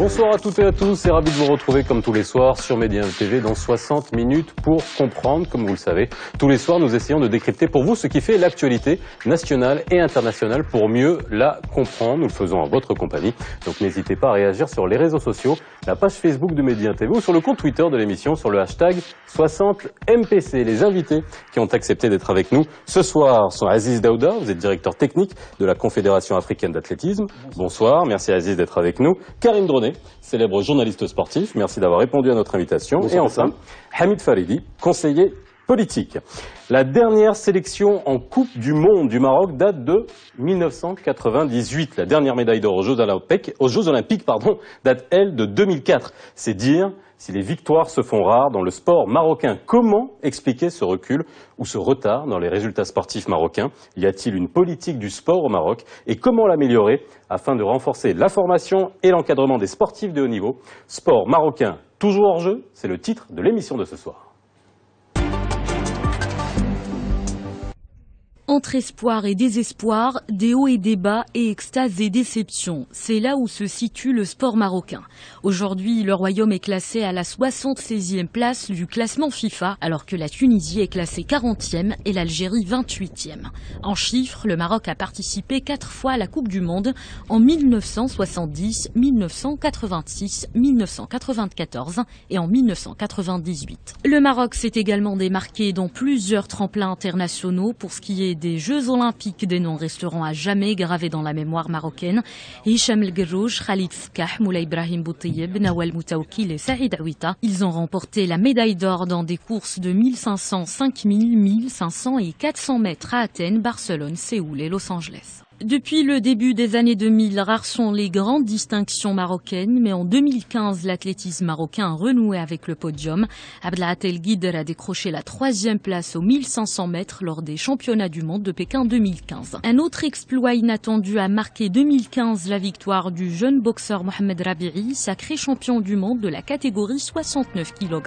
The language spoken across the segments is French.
Bonsoir à toutes et à tous et ravi de vous retrouver comme tous les soirs sur Média TV dans 60 minutes pour comprendre. Comme vous le savez, tous les soirs nous essayons de décrypter pour vous ce qui fait l'actualité nationale et internationale pour mieux la comprendre. Nous le faisons en votre compagnie, donc n'hésitez pas à réagir sur les réseaux sociaux, la page Facebook de Média TV ou sur le compte Twitter de l'émission sur le hashtag 60MPC. Les invités qui ont accepté d'être avec nous ce soir sont Aziz Daouda, vous êtes directeur technique de la Confédération africaine d'athlétisme. Bonsoir, merci Aziz d'être avec nous. Karim Droné, célèbre journaliste sportif, merci d'avoir répondu à notre invitation. Bonsoir. Et enfin, Hamid Faridi, conseiller politique. La dernière sélection en Coupe du Monde du Maroc date de 1998. La dernière médaille d'or aux Jeux Olympiques, date, elle, de 2004. C'est dire si les victoires se font rares dans le sport marocain. Comment expliquer ce recul ou ce retard dans les résultats sportifs marocains? Y a-t-il une politique du sport au Maroc? Et comment l'améliorer afin de renforcer la formation et l'encadrement des sportifs de haut niveau? Sport marocain toujours hors jeu, c'est le titre de l'émission de ce soir. Entre espoir et désespoir, des hauts et des bas et extase et déception, c'est là où se situe le sport marocain. Aujourd'hui, le Royaume est classé à la 76e place du classement FIFA, alors que la Tunisie est classée 40e et l'Algérie 28e. En chiffres, le Maroc a participé 4 fois à la Coupe du Monde en 1970, 1986, 1994 et en 1998. Le Maroc s'est également démarqué dans plusieurs tremplins internationaux pour ce qui est des Jeux Olympiques. Des noms resteront à jamais gravés dans la mémoire marocaine. Hicham El Guerrouj, Khalid Fkah, Moulay Ibrahim Boutayeb, Nawal Moutaoukil et Saïd Aouita. Ils ont remporté la médaille d'or dans des courses de 1500, 5000, 1500 et 400 mètres à Athènes, Barcelone, Séoul et Los Angeles. Depuis le début des années 2000, rares sont les grandes distinctions marocaines, mais en 2015, l'athlétisme marocain a renoué avec le podium. Abdelatel Guider a décroché la 3e place aux 1500 mètres lors des championnats du monde de Pékin 2015. Un autre exploit inattendu a marqué 2015 la victoire du jeune boxeur Mohamed Rabi'i, sacré champion du monde de la catégorie 69 kg.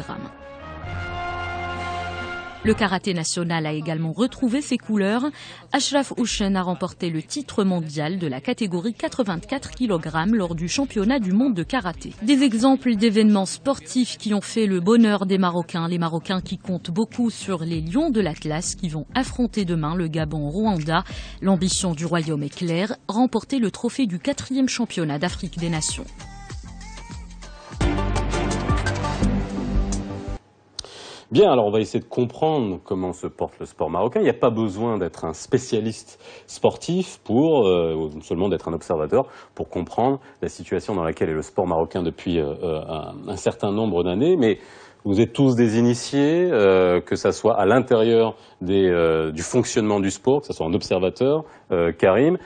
Le karaté national a également retrouvé ses couleurs. Ashraf Houchen a remporté le titre mondial de la catégorie 84 kg lors du championnat du monde de karaté. Des exemples d'événements sportifs qui ont fait le bonheur des Marocains. Les Marocains qui comptent beaucoup sur les Lions de l'Atlas qui vont affronter demain le Gabon-Rwanda. L'ambition du Royaume est claire, remporter le trophée du 4e championnat d'Afrique des Nations. Bien, alors on va essayer de comprendre comment se porte le sport marocain. Il n'y a pas besoin d'être un spécialiste sportif pour, seulement d'être un observateur, pour comprendre la situation dans laquelle est le sport marocain depuis un certain nombre d'années. Mais vous êtes tous des initiés, que ça soit à l'intérieur du fonctionnement du sport, que ça soit un observateur, Karim.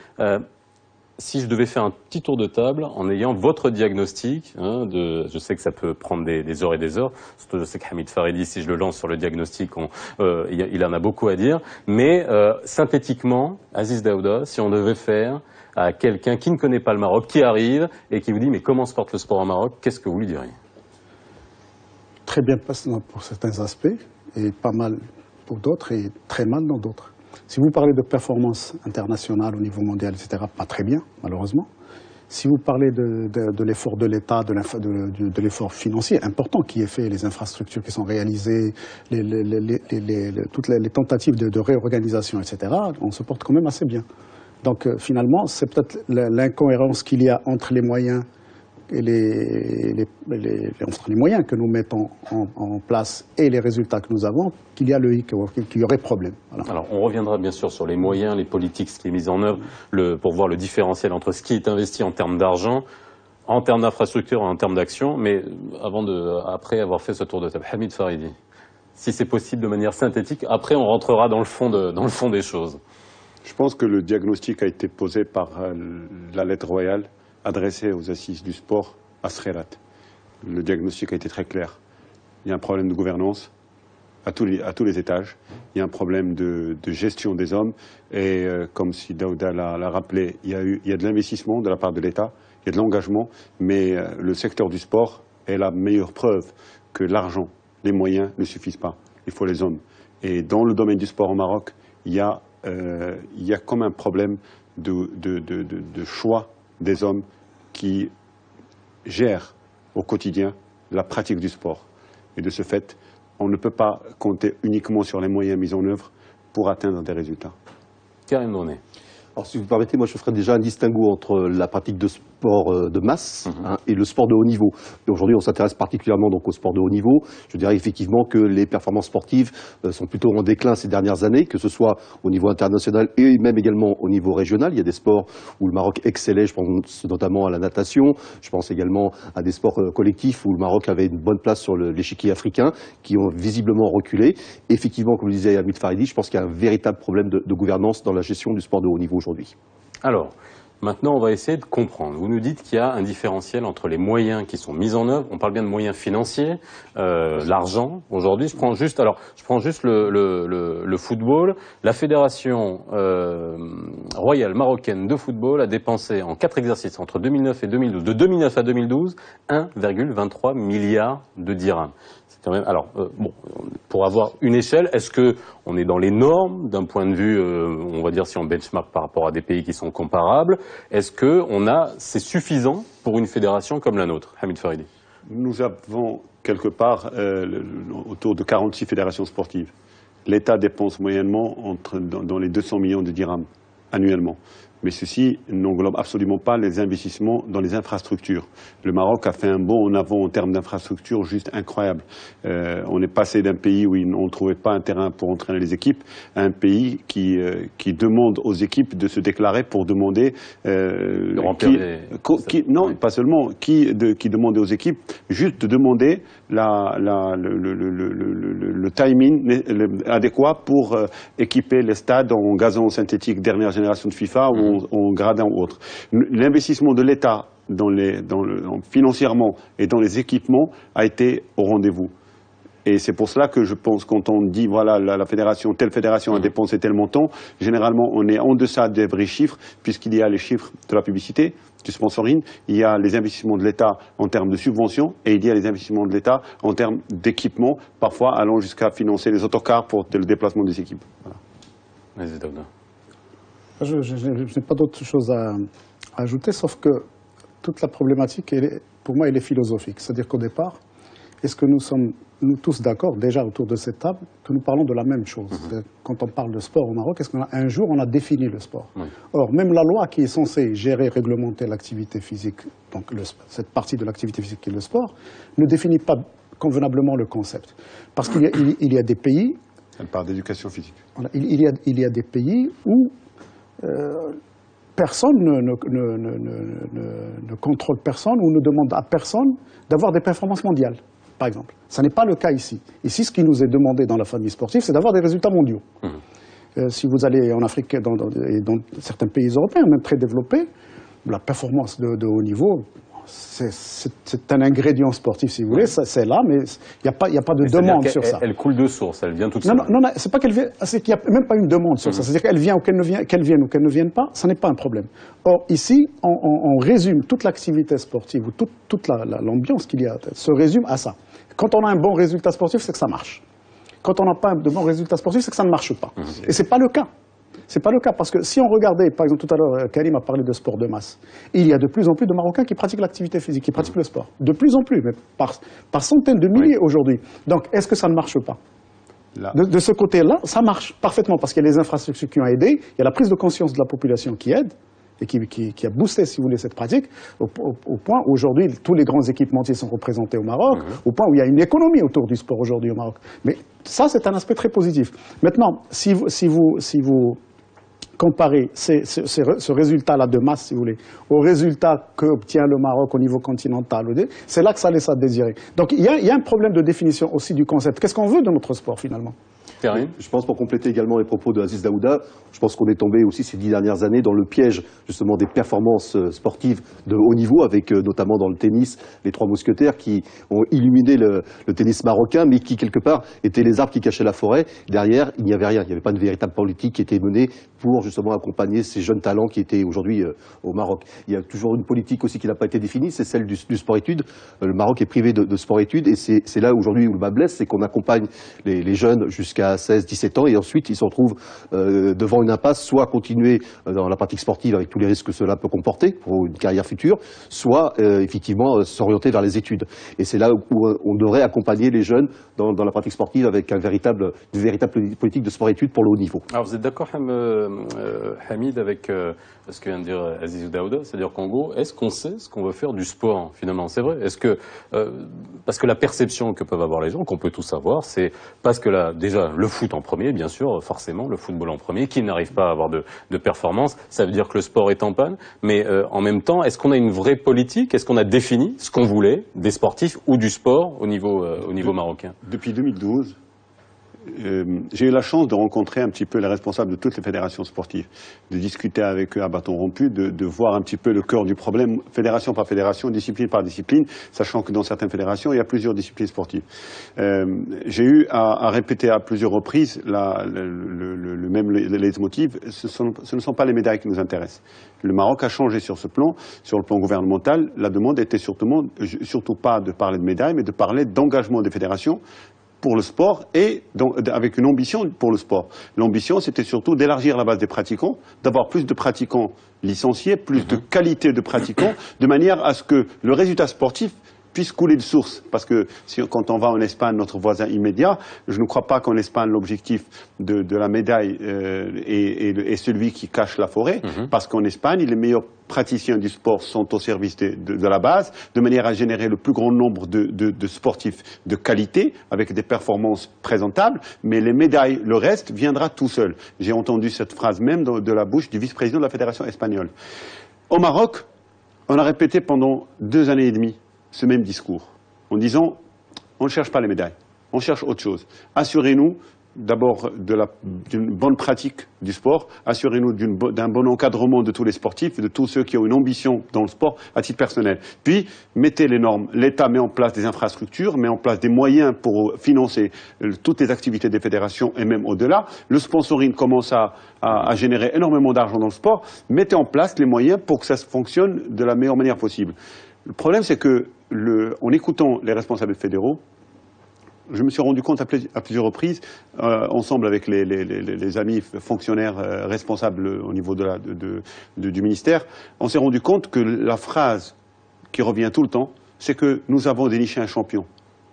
Si je devais faire un petit tour de table en ayant votre diagnostic, je sais que ça peut prendre des heures et des heures, surtout je sais que Hamid Faridi, si je le lance sur le diagnostic, il en a beaucoup à dire, mais synthétiquement, Aziz Daouda, si on devait faire à quelqu'un qui ne connaît pas le Maroc, qui arrive et qui vous dit mais comment se porte le sport au Maroc, qu'est-ce que vous lui diriez? Très bien pour certains aspects, et pas mal pour d'autres, et très mal dans d'autres. Si vous parlez de performance internationale au niveau mondial, etc., pas très bien, malheureusement. Si vous parlez de l'effort de l'État, de l'effort financier important qui est fait, les infrastructures qui sont réalisées, toutes les tentatives de réorganisation, etc., on se porte quand même assez bien. Donc finalement, c'est peut-être l'incohérence qu'il y a entre les moyens et entre les moyens que nous mettons en place et les résultats que nous avons, qu'il y a le hic, qu'il y aurait problème. Voilà. Alors, on reviendra bien sûr sur les moyens, les politiques, ce qui est mis en œuvre, pour voir le différentiel entre ce qui est investi en termes d'argent, en termes d'infrastructure et en termes d'action. Mais après avoir fait ce tour de table, Hamid Faridi, si c'est possible de manière synthétique, après on rentrera dans le fond des choses. Je pense que le diagnostic a été posé par la lettre royale adressé aux assises du sport à Srerat. Le diagnostic a été très clair. Il y a un problème de gouvernance à tous les étages. Il y a un problème de gestion des hommes. Et comme si Daouda l'a rappelé, il y a de l'investissement de la part de l'État, il y a de l'engagement, mais le secteur du sport est la meilleure preuve que l'argent, les moyens ne suffisent pas. Il faut les hommes. Et dans le domaine du sport au Maroc, il y a comme un problème de choix des hommes qui gèrent au quotidien la pratique du sport. Et de ce fait, on ne peut pas compter uniquement sur les moyens mis en œuvre pour atteindre des résultats. Karim Droné. Alors, si vous permettez, moi, je ferais déjà un distinguo entre la pratique de sport de masse et le sport de haut niveau. Et aujourd'hui, on s'intéresse particulièrement donc au sport de haut niveau. Je dirais effectivement que les performances sportives sont plutôt en déclin ces dernières années, que ce soit au niveau international et même également au niveau régional. Il y a des sports où le Maroc excellait, je pense notamment à la natation. Je pense également à des sports collectifs où le Maroc avait une bonne place sur l'échiquier africain, qui ont visiblement reculé. Effectivement, comme le disait Hamid Faridi, je pense qu'il y a un véritable problème de gouvernance dans la gestion du sport de haut niveau aujourd'hui. Alors, maintenant, on va essayer de comprendre. Vous nous dites qu'il y a un différentiel entre les moyens qui sont mis en œuvre. On parle bien de moyens financiers, l'argent. Aujourd'hui, je prends juste le football. La fédération royale marocaine de football a dépensé en 4 exercices entre 2009 et 2012, de 2009 à 2012, 1,23 milliard de dirhams. Quand même, alors, bon, pour avoir une échelle, est-ce que on est dans les normes d'un point de vue, on va dire si on benchmark par rapport à des pays qui sont comparables, est-ce que c'est suffisant pour une fédération comme la nôtre, Hamid Faridi? Nous avons quelque part autour de 46 fédérations sportives. L'État dépense moyennement dans les 200 millions de dirhams annuellement. Mais ceci n'englobe absolument pas les investissements dans les infrastructures. Le Maroc a fait un bond en avant en termes d'infrastructures juste incroyable. On est passé d'un pays où on ne trouvait pas un terrain pour entraîner les équipes à un pays qui demande aux équipes de se déclarer pour demander... non, pas seulement. Qui demandait aux équipes juste de demander le timing adéquat pour équiper les stades en gazon synthétique dernière génération de FIFA ou en gradin ou autre. L'investissement de l'État financièrement et dans les équipements a été au rendez-vous. Et c'est pour cela que je pense quand on dit voilà telle fédération a dépensé tel montant, généralement on est en deçà des vrais chiffres puisqu'il y a les chiffres de la publicité, du sponsoring, il y a les investissements de l'État en termes de subventions et il y a les investissements de l'État en termes d'équipement, parfois allant jusqu'à financer les autocars pour le déplacement des équipes. Voilà. Vas-y, Daouda. Je n'ai pas d'autre chose à ajouter, sauf que toute la problématique, pour moi, elle est philosophique. C'est-à-dire qu'au départ, est-ce que nous sommes tous d'accord, déjà autour de cette table, que nous parlons de la même chose? Quand on parle de sport au Maroc, est-ce qu'un jour on a défini le sport? Or, même la loi qui est censée gérer, réglementer l'activité physique, donc cette partie de l'activité physique qui est le sport, ne définit pas convenablement le concept. Parce qu'il y a des pays... Elle parle d'éducation physique. Voilà, il y a des pays où personne ne contrôle personne ou ne demande à personne d'avoir des performances mondiales, par exemple. Ce n'est pas le cas ici. Ici, ce qui nous est demandé dans la famille sportive, c'est d'avoir des résultats mondiaux. Si vous allez en Afrique et dans certains pays européens, même très développés, la performance de haut niveau, c'est un ingrédient sportif, si vous voulez, c'est là, mais il n'y a pas de demande sur ça. Elle coule de source, elle vient toute seule. Non, c'est pas qu'elle vient, c'est qu'il n'y a même pas une demande sur ça. C'est-à-dire qu'elle vient ou qu'elle vienne ou qu'elle ne vienne pas, ça n'est pas un problème. Or, ici, on résume toute l'activité sportive, ou toute l'ambiance qu'il y a, se résume à ça. Quand on a un bon résultat sportif, c'est que ça marche. Quand on n'a pas de bon résultat sportif, c'est que ça ne marche pas. Et c'est pas le cas. C'est pas le cas, parce que si on regardait, par exemple, tout à l'heure, Karim a parlé de sport de masse. Il y a de plus en plus de Marocains qui pratiquent l'activité physique, qui pratiquent le sport. De plus en plus, mais par centaines de milliers aujourd'hui. Donc, est-ce que ça ne marche pas? De ce côté-là, ça marche parfaitement, parce qu'il y a les infrastructures qui ont aidé, il y a la prise de conscience de la population qui aide, et qui a boosté, si vous voulez, cette pratique, au point où aujourd'hui, tous les grands équipementiers sont représentés au Maroc, au point où il y a une économie autour du sport aujourd'hui au Maroc. Mais ça, c'est un aspect très positif. Maintenant, si vous comparer ce résultat-là de masse, si vous voulez, au résultat qu'obtient le Maroc au niveau continental, c'est là que ça laisse à désirer. Donc il y a un problème de définition aussi du concept. Qu'est-ce qu'on veut de notre sport finalement? Je pense, pour compléter également les propos de Aziz Daouda, je pense qu'on est tombé aussi ces 10 dernières années dans le piège justement des performances sportives de haut niveau, avec notamment dans le tennis les 3 mousquetaires qui ont illuminé le tennis marocain, mais qui quelque part étaient les arbres qui cachaient la forêt. Derrière, il n'y avait rien, il n'y avait pas de véritable politique qui était menée pour justement accompagner ces jeunes talents qui étaient aujourd'hui au Maroc. Il y a toujours une politique aussi qui n'a pas été définie, c'est celle du sport-études. Le Maroc est privé de sport-études et c'est là aujourd'hui où le bas blesse, c'est qu'on accompagne les jeunes jusqu'à 16-17 ans et ensuite ils se retrouvent devant une impasse, soit continuer dans la pratique sportive avec tous les risques que cela peut comporter pour une carrière future, soit effectivement s'orienter vers les études. Et c'est là où on devrait accompagner les jeunes dans la pratique sportive avec une véritable politique de sport-études pour le haut niveau. Alors vous êtes d'accord, Hamid, avec ce que vient de dire Azizou Daouda, c'est-à-dire qu'en gros, est-ce qu'on sait ce qu'on veut faire du sport finalement? C'est vrai. Est-ce que parce que la perception que peuvent avoir les gens, qu'on peut tous avoir, c'est parce que là, déjà le foot en premier, bien sûr, forcément, le football en premier, qui n'arrive pas à avoir de performance, ça veut dire que le sport est en panne. Mais en même temps, est-ce qu'on a une vraie politique? Est-ce qu'on a défini ce qu'on voulait des sportifs ou du sport au niveau marocain? Depuis 2012, j'ai eu la chance de rencontrer un petit peu les responsables de toutes les fédérations sportives, de discuter avec eux à bâton rompu, de voir un petit peu le cœur du problème, fédération par fédération, discipline par discipline, sachant que dans certaines fédérations, il y a plusieurs disciplines sportives. J'ai eu à répéter à plusieurs reprises le même leitmotiv, ce ne sont pas les médailles qui nous intéressent. Le Maroc a changé sur ce plan, sur le plan gouvernemental. La demande était surtout pas de parler de médailles, mais de parler d'engagement des fédérations pour le sport et donc, avec une ambition pour le sport. L'ambition, c'était surtout d'élargir la base des pratiquants, d'avoir plus de pratiquants licenciés, plus de qualité de pratiquants, de manière à ce que le résultat sportif puisse couler de source. Parce que quand on va en Espagne, notre voisin immédiat, je ne crois pas qu'en Espagne, l'objectif de la médaille est celui qui cache la forêt. Parce qu'en Espagne, les meilleurs praticiens du sport sont au service de la base, de manière à générer le plus grand nombre de sportifs de qualité, avec des performances présentables, mais les médailles, le reste, viendra tout seul. J'ai entendu cette phrase même de la bouche du vice-président de la Fédération espagnole. Au Maroc, on a répété pendant 2 années et demie ce même discours, en disant, on ne cherche pas les médailles, on cherche autre chose. Assurez-nous d'abord d'une bonne pratique du sport, assurez-nous d'un bon encadrement de tous les sportifs, de tous ceux qui ont une ambition dans le sport à titre personnel. Puis, mettez les normes. L'État met en place des infrastructures, met en place des moyens pour financer toutes les activités des fédérations et même au-delà. Le sponsoring commence à générer énormément d'argent dans le sport. Mettez en place les moyens pour que ça fonctionne de la meilleure manière possible. Le problème, c'est que, en écoutant les responsables fédéraux, je me suis rendu compte à plusieurs reprises, ensemble avec les amis fonctionnaires responsables au niveau du ministère, on s'est rendu compte que la phrase qui revient tout le temps, c'est que nous avons déniché un champion.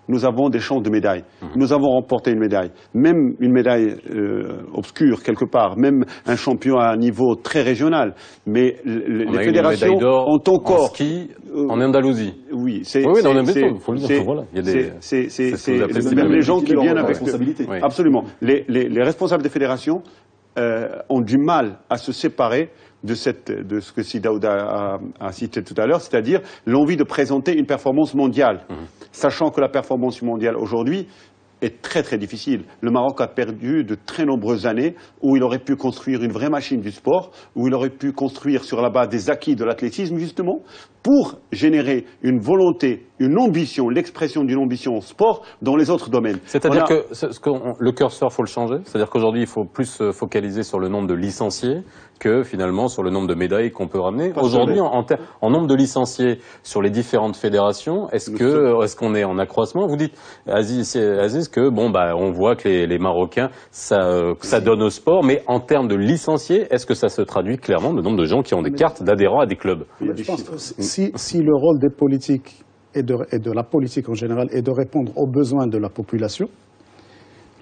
Nous avons des chances de médailles. Nous avons remporté une médaille. Même une médaille obscure quelque part, même un champion à un niveau très régional. Mais les fédérations ont encore... En ski, en Andalousie. Oui, oui, dans il faut le dire. Voilà. Il y a des... même les gens qui viennent avec... responsabilité. Oui. Absolument. Les responsables des fédérations ont du mal à se séparer de ce que Daouda a cité tout à l'heure, c'est-à-dire l'envie de présenter une performance mondiale, sachant que la performance mondiale aujourd'hui est très très difficile. Le Maroc a perdu de très nombreuses années où il aurait pu construire une vraie machine du sport, où il aurait pu construire sur la base des acquis de l'athlétisme justement, pour générer une volonté, une ambition, l'expression d'une ambition au sport dans les autres domaines. C'est-à-dire que le curseur, faut le changer. C'est-à-dire qu'aujourd'hui, il faut plus se focaliser sur le nombre de licenciés que finalement sur le nombre de médailles qu'on peut ramener. Aujourd'hui, en nombre de licenciés sur les différentes fédérations, est-ce qu'on est en accroissement? Vous dites, Aziz, que on voit que les Marocains, ça donne au sport, mais en termes de licenciés, est-ce que ça se traduit clairement le nombre de gens qui ont des cartes d'adhérents à des clubs? Je pense que si le rôle des politiques et de la politique en général est de répondre aux besoins de la population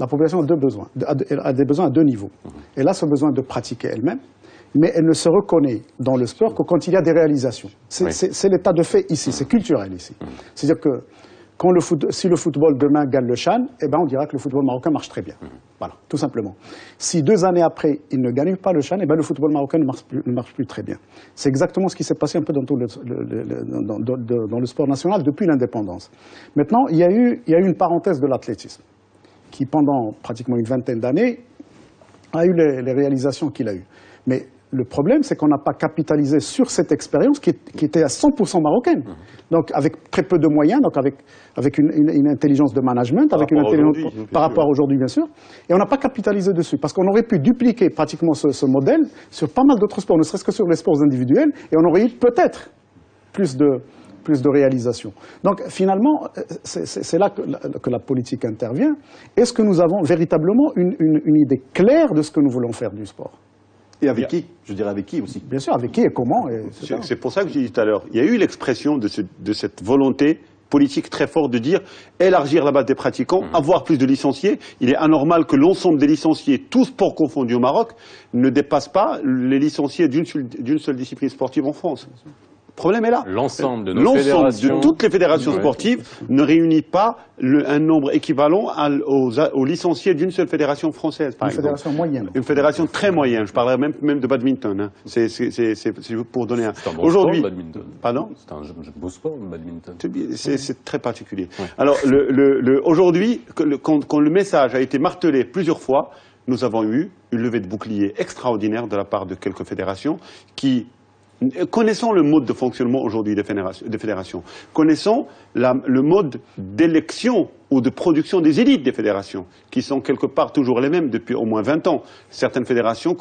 a deux besoins, a des besoins à 2 niveaux. Elle a ce besoin de pratiquer elle-même, mais elle ne se reconnaît dans le sport que quand il y a des réalisations. C'est l'état de fait ici, c'est culturel ici. C'est-à-dire que si le football demain gagne le CHAN, on dira que le football marocain marche très bien. Voilà, tout simplement. Si 2 années après, il ne gagne pas le CHAN, le football marocain ne marche plus très bien. C'est exactement ce qui s'est passé un peu dans le sport national depuis l'indépendance. Maintenant, il y a eu une parenthèse de l'athlétisme, qui pendant pratiquement une vingtaine d'années a eu les réalisations qu'il a eues. Mais Le problème, c'est qu'on n'a pas capitalisé sur cette expérience qui était à 100% marocaine. Donc, avec très peu de moyens, donc avec une intelligence de management, avec une intelligence par rapport à aujourd'hui, bien sûr. Et on n'a pas capitalisé dessus, parce qu'on aurait pu dupliquer pratiquement ce modèle sur pas mal d'autres sports, ne serait-ce que sur les sports individuels, et on aurait eu peut-être plus de réalisation. Donc, finalement, c'est là que la politique intervient. Est-ce que nous avons véritablement une idée claire de ce que nous voulons faire du sport ? Et avec qui? Je dirais avec qui aussi. Bien sûr, avec qui et comment. C'est pour ça que j'ai dit tout à l'heure, il y a eu l'expression de cette volonté politique très forte de dire élargir la base des pratiquants, avoir plus de licenciés. Il est anormal que l'ensemble des licenciés, tous sports confondus au Maroc, ne dépassent pas les licenciés d'une seule discipline sportive en France. Le problème est là. L'ensemble de nos fédérations, de toutes les fédérations sportives ne réunit pas un nombre équivalent aux licenciés d'une seule fédération française, par exemple. Une fédération moyenne. Une fédération très moyenne. Je parlerai même de badminton. Hein. C'est pour donner un. C'est un bon aujourd'hui. sport, le badminton. Pardon? C'est un beau sport, le badminton. C'est très particulier. Ouais. Alors, aujourd'hui, quand le message a été martelé plusieurs fois, nous avons eu une levée de bouclier extraordinaire de la part de quelques fédérations qui, connaissant le mode de fonctionnement aujourd'hui des fédérations, connaissant le mode d'élection ou de production des élites des fédérations, qui sont quelque part toujours les mêmes depuis au moins 20 ans. Certaines fédérations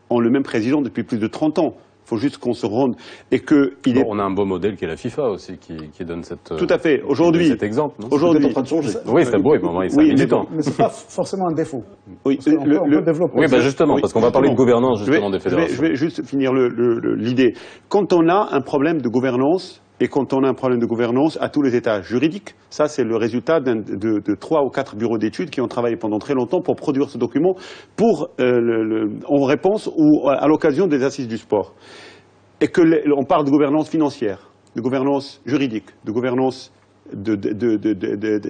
ont le même président depuis plus de 30 ans. Il faut juste qu'on se rende et que on a un beau modèle qui est la FIFA aussi, qui donne cette. Tout à fait. Aujourd'hui, cet exemple. Aujourd'hui, en train de changer. Oui, c'est beau, mais ça a mis du temps. Mais c'est pas forcément un défaut. Oui, on peut développer. Oui, justement, parce qu'on va parler de gouvernance justement des fédérations. Je vais juste finir l'idée. Quand on a un problème de gouvernance, et quand on a un problème de gouvernance à tous les étages juridiques, ça c'est le résultat de 3 ou 4 bureaux d'études qui ont travaillé pendant très longtemps pour produire ce document en réponse ou à l'occasion des assises du sport. Et on parle de gouvernance financière, de gouvernance juridique, de gouvernance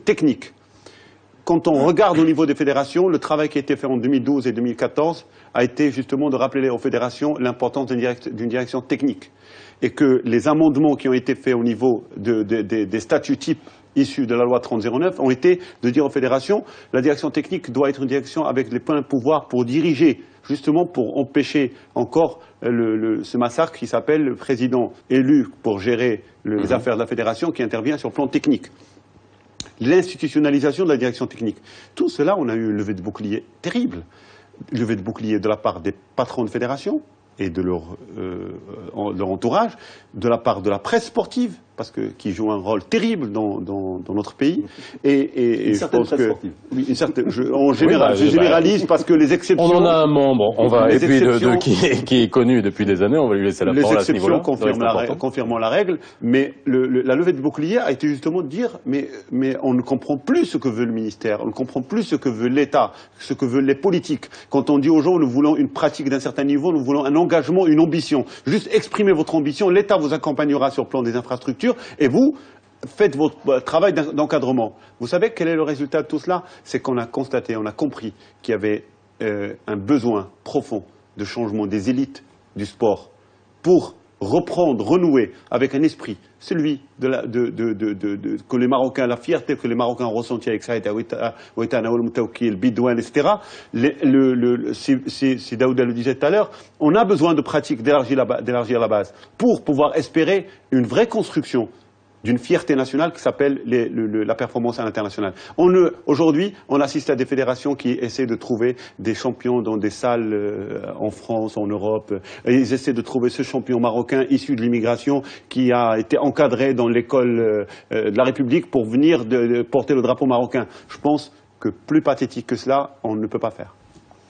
technique. Quand on regarde au niveau des fédérations, le travail qui a été fait en 2012 et 2014 a été justement de rappeler aux fédérations l'importance d'une direction technique. Et que les amendements qui ont été faits au niveau des statuts types issus de la loi 3009 ont été de dire aux fédérations, la direction technique doit être une direction avec les pleins pouvoirs pour diriger, justement pour empêcher encore ce massacre qui s'appelle le président élu pour gérer les affaires de la fédération qui intervient sur le plan technique. L'institutionnalisation de la direction technique. Tout cela, on a eu une levée de bouclier terrible. Une levée de bouclier de la part des patrons de fédération et de leur entourage, de la part de la presse sportive, qui joue un rôle terrible dans notre pays. Et je pense que oui, je généralise parce que les exceptions. On en a un membre, qui est connu depuis des années. On va lui laisser la parole à ce niveau-là. Les exceptions confirmant la règle, mais la levée de bouclier a été justement de dire, mais on ne comprend plus ce que veut le ministère, on ne comprend plus ce que veut l'État, ce que veulent les politiques. Quand on dit aux gens, nous voulons une pratique d'un certain niveau, nous voulons un engagement, une ambition. Juste exprimez votre ambition, l'État vous accompagnera sur le plan des infrastructures. Et vous, faites votre travail d'encadrement. Vous savez quel est le résultat de tout cela? C'est qu'on a constaté, on a compris qu'il y avait un besoin profond de changement des élites du sport pour reprendre, renouer avec un esprit, celui que les Marocains, la fierté que les Marocains ont ressentie avec Saïd Aouitana, Moutawkil, Bidouane, etc. Si Daouda le disait tout à l'heure, on a besoin de pratiques, d'élargir la base pour pouvoir espérer une vraie construction d'une fierté nationale qui s'appelle la performance à l'international. Aujourd'hui, on assiste à des fédérations qui essaient de trouver des champions dans des salles en France, en Europe. Et ils essaient de trouver ce champion marocain issu de l'immigration qui a été encadré dans l'école de la République pour venir porter le drapeau marocain. Je pense que plus pathétique que cela, on ne peut pas faire.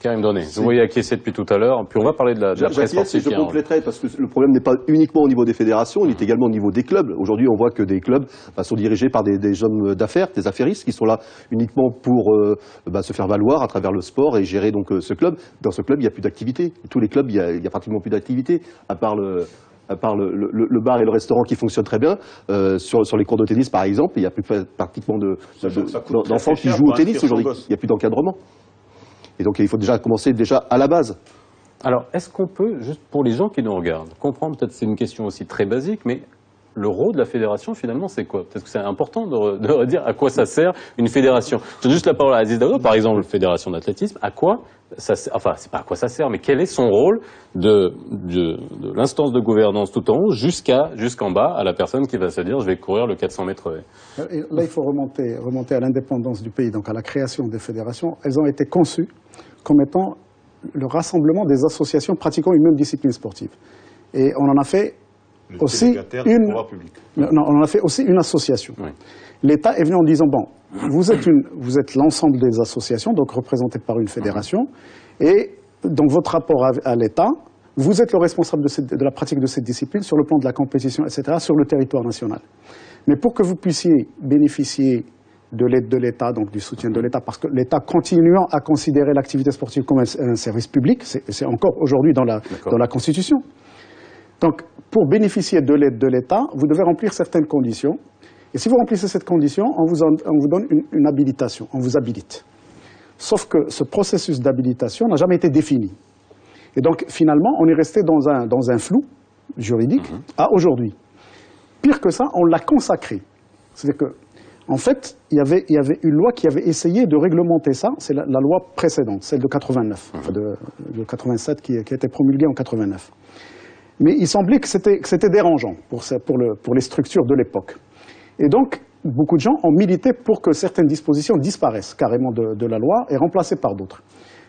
Karim Donné, vous voyez acquiescer depuis tout à l'heure, puis on va parler de la presse sportive. Je compléterai parce que le problème n'est pas uniquement au niveau des fédérations, il est également au niveau des clubs. Aujourd'hui, on voit que des clubs sont dirigés par des hommes d'affaires, des affairistes qui sont là uniquement pour se faire valoir à travers le sport et gérer donc ce club. Dans ce club, il n'y a plus d'activité. Tous les clubs, il y a pratiquement plus d'activité, à part le bar et le restaurant qui fonctionnent très bien. Sur les cours de tennis, par exemple, il n'y a plus pratiquement d'enfants qui jouent au tennis aujourd'hui. Il n'y a plus d'encadrement. Et donc il faut déjà commencer à la base. Alors, est-ce qu'on peut, juste pour les gens qui nous regardent, comprendre, peut-être c'est une question aussi très basique, mais le rôle de la fédération, finalement, c'est quoi? Peut-être que c'est important de redire à quoi ça sert une fédération. Je donne juste la parole à Aziz Daouda, par exemple, fédération d'athlétisme. À quoi ça sert, enfin, c'est pas à quoi ça sert, mais quel est son rôle de l'instance de gouvernance tout en haut jusqu'en bas, à la personne qui va se dire, je vais courir le 400 mètres. Et là, il faut remonter à l'indépendance du pays, donc à la création des fédérations. Elles ont été conçues comme étant le rassemblement des associations pratiquant une même discipline sportive. Et on en a fait aussi une association. Oui. L'État est venu en disant, bon, vous êtes l'ensemble des associations, donc représentées par une fédération, et dans votre rapport à l'État, vous êtes le responsable de la pratique de cette discipline sur le plan de la compétition, etc., sur le territoire national. Mais pour que vous puissiez bénéficier de l'aide de l'État, donc du soutien de l'État, parce que l'État continuant à considérer l'activité sportive comme un service public, c'est encore aujourd'hui dans la Constitution. Donc, pour bénéficier de l'aide de l'État, vous devez remplir certaines conditions. Et si vous remplissez cette condition, on vous donne une habilitation, on vous habilite. Sauf que ce processus d'habilitation n'a jamais été défini. Et donc, finalement, on est resté dans un flou juridique à aujourd'hui. Pire que ça, on l'a consacré. C'est-à-dire que, en fait, il y avait une loi qui avait essayé de réglementer ça, c'est la loi précédente, celle de 89, enfin de 87 qui a été promulguée en 89. Mais il semblait que c'était dérangeant pour les structures de l'époque. Et donc, beaucoup de gens ont milité pour que certaines dispositions disparaissent carrément de la loi et remplacées par d'autres.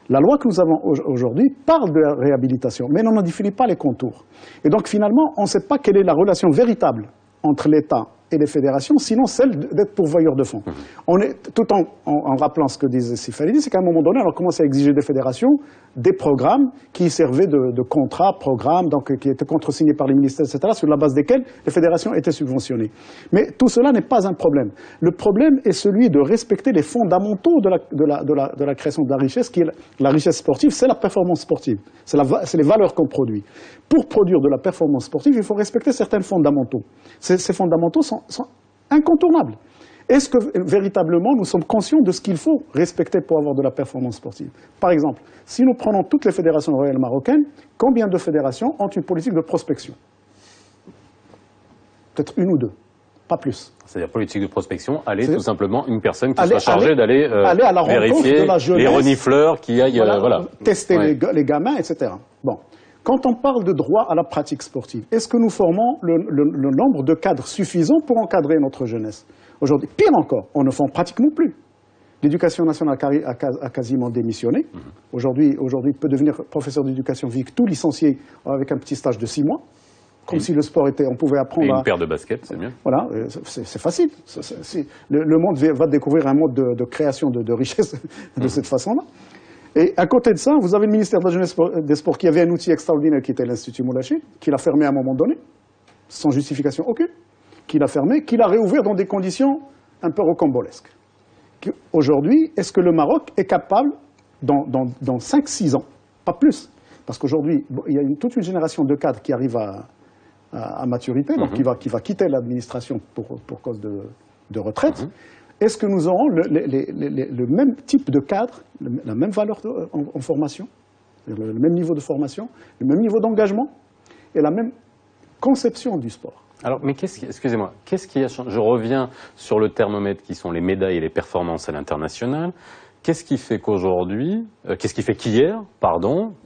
La loi que nous avons aujourd'hui parle de la réhabilitation, mais n'en définit pas les contours. Et donc, finalement, on ne sait pas quelle est la relation véritable entre l'État et les fédérations, sinon celle d'être pourvoyeur de fonds. On est, tout en rappelant ce que disait Sifalidi, c'est qu'à un moment donné, on a commencé à exiger des fédérations des programmes qui servaient de contrats, programmes, donc qui étaient contresignés par les ministères, etc., sur la base desquels les fédérations étaient subventionnées. Mais tout cela n'est pas un problème. Le problème est celui de respecter les fondamentaux de la création de la richesse, qui est la richesse sportive, c'est la performance sportive. C'est les valeurs qu'on produit. Pour produire de la performance sportive, il faut respecter certains fondamentaux. Ces fondamentaux sont incontournables. Est-ce que véritablement nous sommes conscients de ce qu'il faut respecter pour avoir de la performance sportive? Par exemple, si nous prenons toutes les fédérations royales marocaines, combien de fédérations ont une politique de prospection? Peut-être une ou deux, pas plus. C'est-à-dire politique de prospection, tout simplement une personne qui soit chargée d'aller vérifier les renifleurs qui aillent tester les gamins, etc. Bon. Quand on parle de droit à la pratique sportive, est-ce que nous formons le nombre de cadres suffisants pour encadrer notre jeunesse? Aujourd'hui, pire encore, on ne forme pratiquement plus. L'éducation nationale a quasiment démissionné. Aujourd'hui, il peut devenir professeur d'éducation physique tout licencié avec un petit stage de 6 mois. Comme si le sport était, on pouvait apprendre une paire de baskets, c'est mieux. Voilà, c'est facile. Le monde va découvrir un mode de création de richesse de cette façon-là. Et à côté de ça, vous avez le ministère de la Jeunesse et des Sports qui avait un outil extraordinaire qui était l'Institut Moulachi, qui l'a fermé à un moment donné, sans justification aucune, qui l'a fermé, qui l'a réouvert dans des conditions un peu rocambolesques. Aujourd'hui, est-ce que le Maroc est capable, dans 5-6 ans, pas plus, parce qu'aujourd'hui, il y a toute une génération de cadres qui arrive à maturité, donc qui va quitter l'administration pour cause de retraite. Est-ce que nous aurons le même type de cadre, la même valeur en formation, le même niveau de formation, le même niveau d'engagement et la même conception du sport? Alors, mais excusez-moi, qu'est-ce qui a changé? Je reviens sur le thermomètre qui sont les médailles et les performances à l'international. Qu'est-ce qui fait qu'aujourd'hui, qu'hier,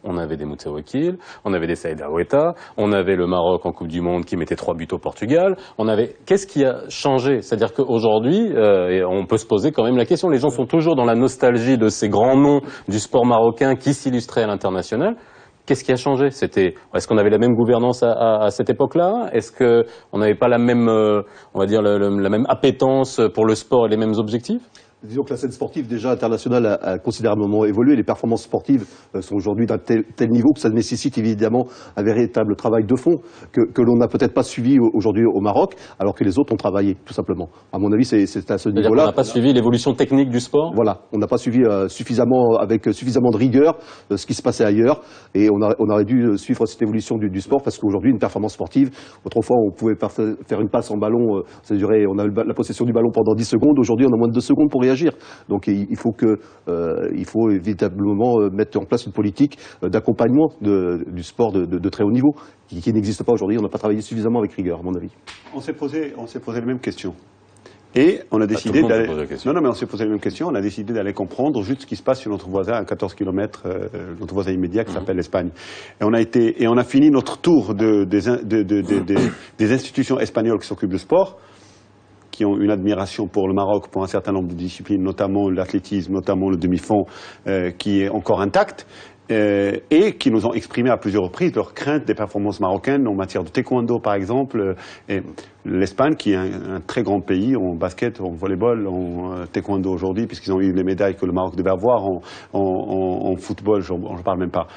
on avait des Moutawakil, on avait des Saïd Aoueta, on avait le Maroc en Coupe du Monde qui mettait 3 buts au Portugal, qu'est-ce qui a changé? C'est-à-dire qu'aujourd'hui, on peut se poser quand même la question, les gens sont toujours dans la nostalgie de ces grands noms du sport marocain qui s'illustraient à l'international. Qu'est-ce qui a changé? Est-ce qu'on avait la même gouvernance à cette époque-là? Est-ce qu'on n'avait pas la même, la même appétence pour le sport et les mêmes objectifs? Disons que la scène sportive déjà internationale a considérablement évolué. Les performances sportives sont aujourd'hui d'un tel niveau que ça nécessite évidemment un véritable travail de fond que l'on n'a peut-être pas suivi aujourd'hui au Maroc, alors que les autres ont travaillé, tout simplement. À mon avis, c'est à ce niveau-là. On n'a pas suivi l'évolution technique du sport? Voilà, on n'a pas suivi avec suffisamment de rigueur ce qui se passait ailleurs, et on aurait dû suivre cette évolution du sport, parce qu'aujourd'hui, une performance sportive, autrefois, on pouvait faire une passe en ballon, on a eu la possession du ballon pendant 10 secondes, aujourd'hui, on a moins de 2 secondes pour réagir. Donc il faut véritablement mettre en place une politique d'accompagnement du sport de très haut niveau, qui n'existe pas aujourd'hui. On n'a pas travaillé suffisamment avec rigueur, à mon avis. On s'est posé les mêmes questions. Et on a décidé d'aller. Non, mais on s'est posé la même question. On a décidé d'aller comprendre juste ce qui se passe sur notre voisin à 14 km, notre voisin immédiat qui s'appelle l'Espagne. Et on a fini notre tour des institutions espagnoles qui s'occupent du sport, qui ont une admiration pour le Maroc, pour un certain nombre de disciplines, notamment l'athlétisme, notamment le demi-fond, qui est encore intact. Et qui nous ont exprimé à plusieurs reprises leur crainte des performances marocaines en matière de taekwondo, par exemple. Et l'Espagne, qui est un très grand pays en basket, en volleyball, en taekwondo aujourd'hui, puisqu'ils ont eu les médailles que le Maroc devait avoir en football, j'en parle même pas.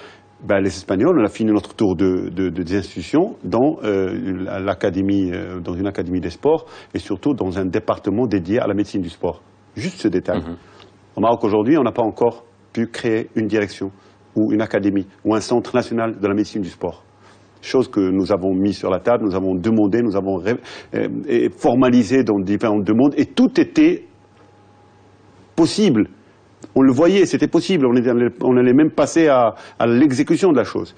Ben, les Espagnols, on a fini notre tour des institutions dans l'académie, dans une académie des sports, et surtout dans un département dédié à la médecine du sport. Juste ce détail. Au Maroc aujourd'hui, on n'a pas encore pu créer une direction ou une académie, ou un centre national de la médecine du sport. Chose que nous avons mis sur la table, nous avons demandé, nous avons formalisé dans différentes demandes, et tout était possible. On le voyait, c'était possible, on allait même passer à l'exécution de la chose.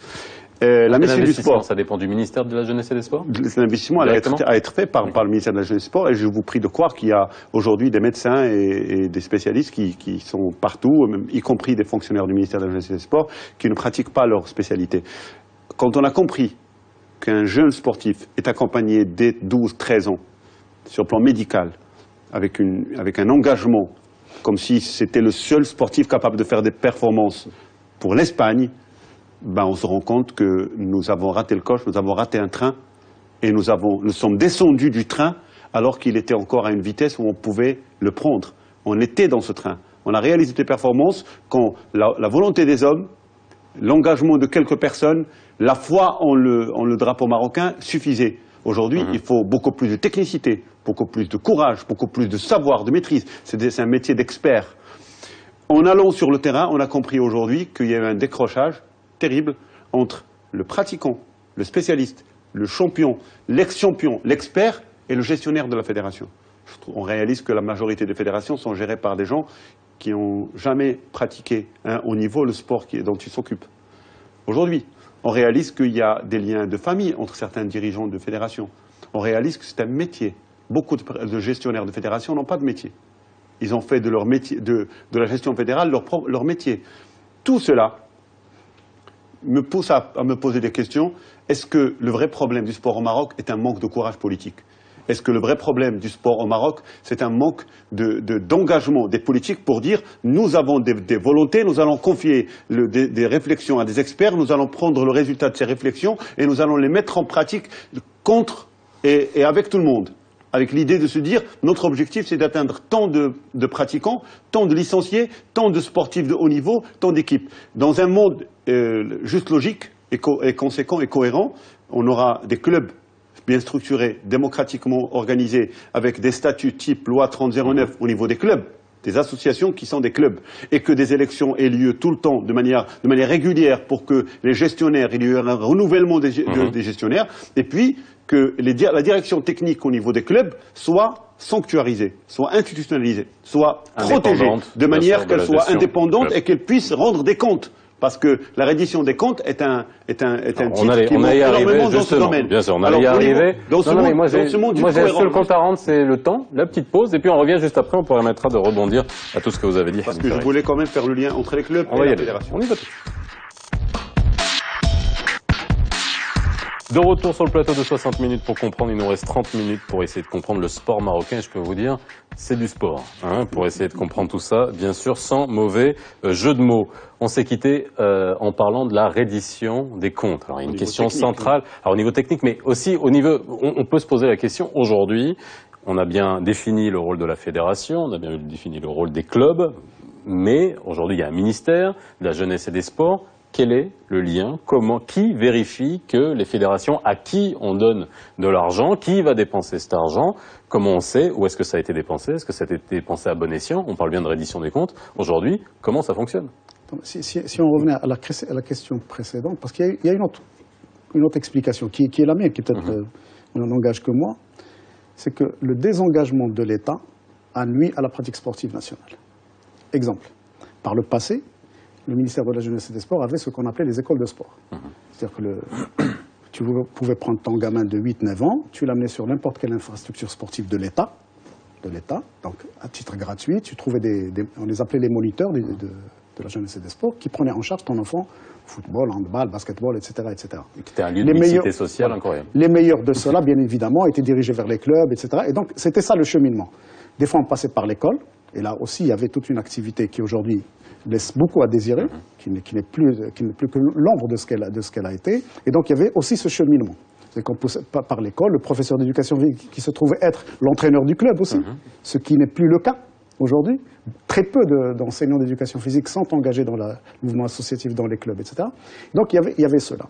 La médecine du sport, ça dépend du ministère de la Jeunesse et des Sports. L'investissement à être fait par le ministère de la Jeunesse et des Sports, et je vous prie de croire qu'il y a aujourd'hui des médecins et des spécialistes qui sont partout, y compris des fonctionnaires du ministère de la Jeunesse et des Sports, qui ne pratiquent pas leur spécialité. Quand on a compris qu'un jeune sportif est accompagné dès 12-13 ans, sur le plan médical, avec un engagement, comme si c'était le seul sportif capable de faire des performances pour l'Espagne, ben on se rend compte que nous avons raté le coche, nous avons raté un train, et nous sommes descendus du train alors qu'il était encore à une vitesse où on pouvait le prendre. On était dans ce train. On a réalisé des performances quand la volonté des hommes, l'engagement de quelques personnes, la foi en le drapeau marocain suffisait. Aujourd'hui, il faut beaucoup plus de technicité, beaucoup plus de courage, beaucoup plus de savoir, de maîtrise. C'est un métier d'expert. En allant sur le terrain, on a compris aujourd'hui qu'il y avait un décrochage terrible entre le pratiquant, le spécialiste, le champion, l'ex-champion, l'expert et le gestionnaire de la fédération. On réalise que la majorité des fédérations sont gérées par des gens qui n'ont jamais pratiqué au niveau le sport dont ils s'occupent. Aujourd'hui, on réalise qu'il y a des liens de famille entre certains dirigeants de fédérations. On réalise que c'est un métier. Beaucoup de gestionnaires de fédérations n'ont pas de métier. Ils ont fait de leur métier, de la gestion fédérale leur métier. Tout cela me pousse à me poser des questions. Est-ce que le vrai problème du sport au Maroc est un manque de courage politique? Est-ce que le vrai problème du sport au Maroc, c'est un manque d'engagement des politiques pour dire nous avons des volontés, nous allons confier des réflexions à des experts, nous allons prendre le résultat de ces réflexions et nous allons les mettre en pratique contre et avec tout le monde, avec l'idée de se dire notre objectif c'est d'atteindre tant de pratiquants, tant de licenciés, tant de sportifs de haut niveau, tant d'équipes. Dans un monde juste logique et conséquent et cohérent, on aura des clubs bien structurés, démocratiquement organisés, avec des statuts type loi 3009 au niveau des clubs, des associations qui sont des clubs, et que des élections aient lieu tout le temps de manière régulière pour que les gestionnaires, il y ait un renouvellement des gestionnaires, et puis que la direction technique au niveau des clubs soit sanctuarisée, soit institutionnalisée, soit protégée, de manière qu'elle soit indépendante et qu'elle puisse rendre des comptes. Parce que la reddition des comptes est un titre qui manque énormément dans ce domaine. Bien sûr, on allait y arriver. Dans ce monde du moi, j'ai le seul cohérence. compte à rendre, c'est le temps, la petite pause, et puis on revient juste après, on permettra de rebondir à tout ce que vous avez dit. Parce que je voulais quand même faire le lien entre les clubs et la fédération. On y va tout. De retour sur le plateau de 60 minutes pour comprendre, il nous reste 30 minutes pour essayer de comprendre le sport marocain. Je peux vous dire, c'est du sport, pour essayer de comprendre tout ça, bien sûr, sans mauvais jeu de mots. On s'est quitté en parlant de la reddition des comptes. Alors, il y a une question centrale, alors, au niveau technique, mais aussi au niveau, on peut se poser la question aujourd'hui, on a bien défini le rôle de la fédération, on a bien défini le rôle des clubs, mais aujourd'hui, il y a un ministère de la jeunesse et des sports. Quel est le lien? Qui vérifie que les fédérations, à qui on donne de l'argent, qui va dépenser cet argent? Comment on sait où est-ce que ça a été dépensé? Est-ce que ça a été dépensé à bon escient? On parle bien de reddition des comptes. Aujourd'hui, comment ça fonctionne? Si on revenait à la question précédente, parce qu'il y a une autre explication qui est la mienne, qui peut-être n'engage que moi, c'est que le désengagement de l'État a nui à la pratique sportive nationale. Exemple, par le passé, le ministère de la Jeunesse et des Sports avait ce qu'on appelait les écoles de sport. C'est-à-dire que tu pouvais prendre ton gamin de 8-9 ans, tu l'amenais sur n'importe quelle infrastructure sportive de l'État, donc à titre gratuit, tu trouvais on les appelait les moniteurs de la Jeunesse et des Sports, qui prenaient en charge ton enfant, football, handball, basketball, etc. etc. Et qui était un lieu de mixité sociale incroyable. Les meilleurs de cela, bien évidemment, étaient dirigés vers les clubs, etc. Et donc, c'était ça le cheminement. Des fois, on passait par l'école, et là aussi, il y avait toute une activité qui, aujourd'hui, laisse beaucoup à désirer, qui n'est plus que l'ombre de ce qu'elle a été. Et donc, il y avait aussi ce cheminement. C'est qu'on poussait par l'école, le professeur d'éducation physique qui se trouvait être l'entraîneur du club aussi, ce qui n'est plus le cas aujourd'hui. Très peu d'enseignants d'éducation physique sont engagés dans le mouvement associatif, dans les clubs, etc. Donc, il y avait cela.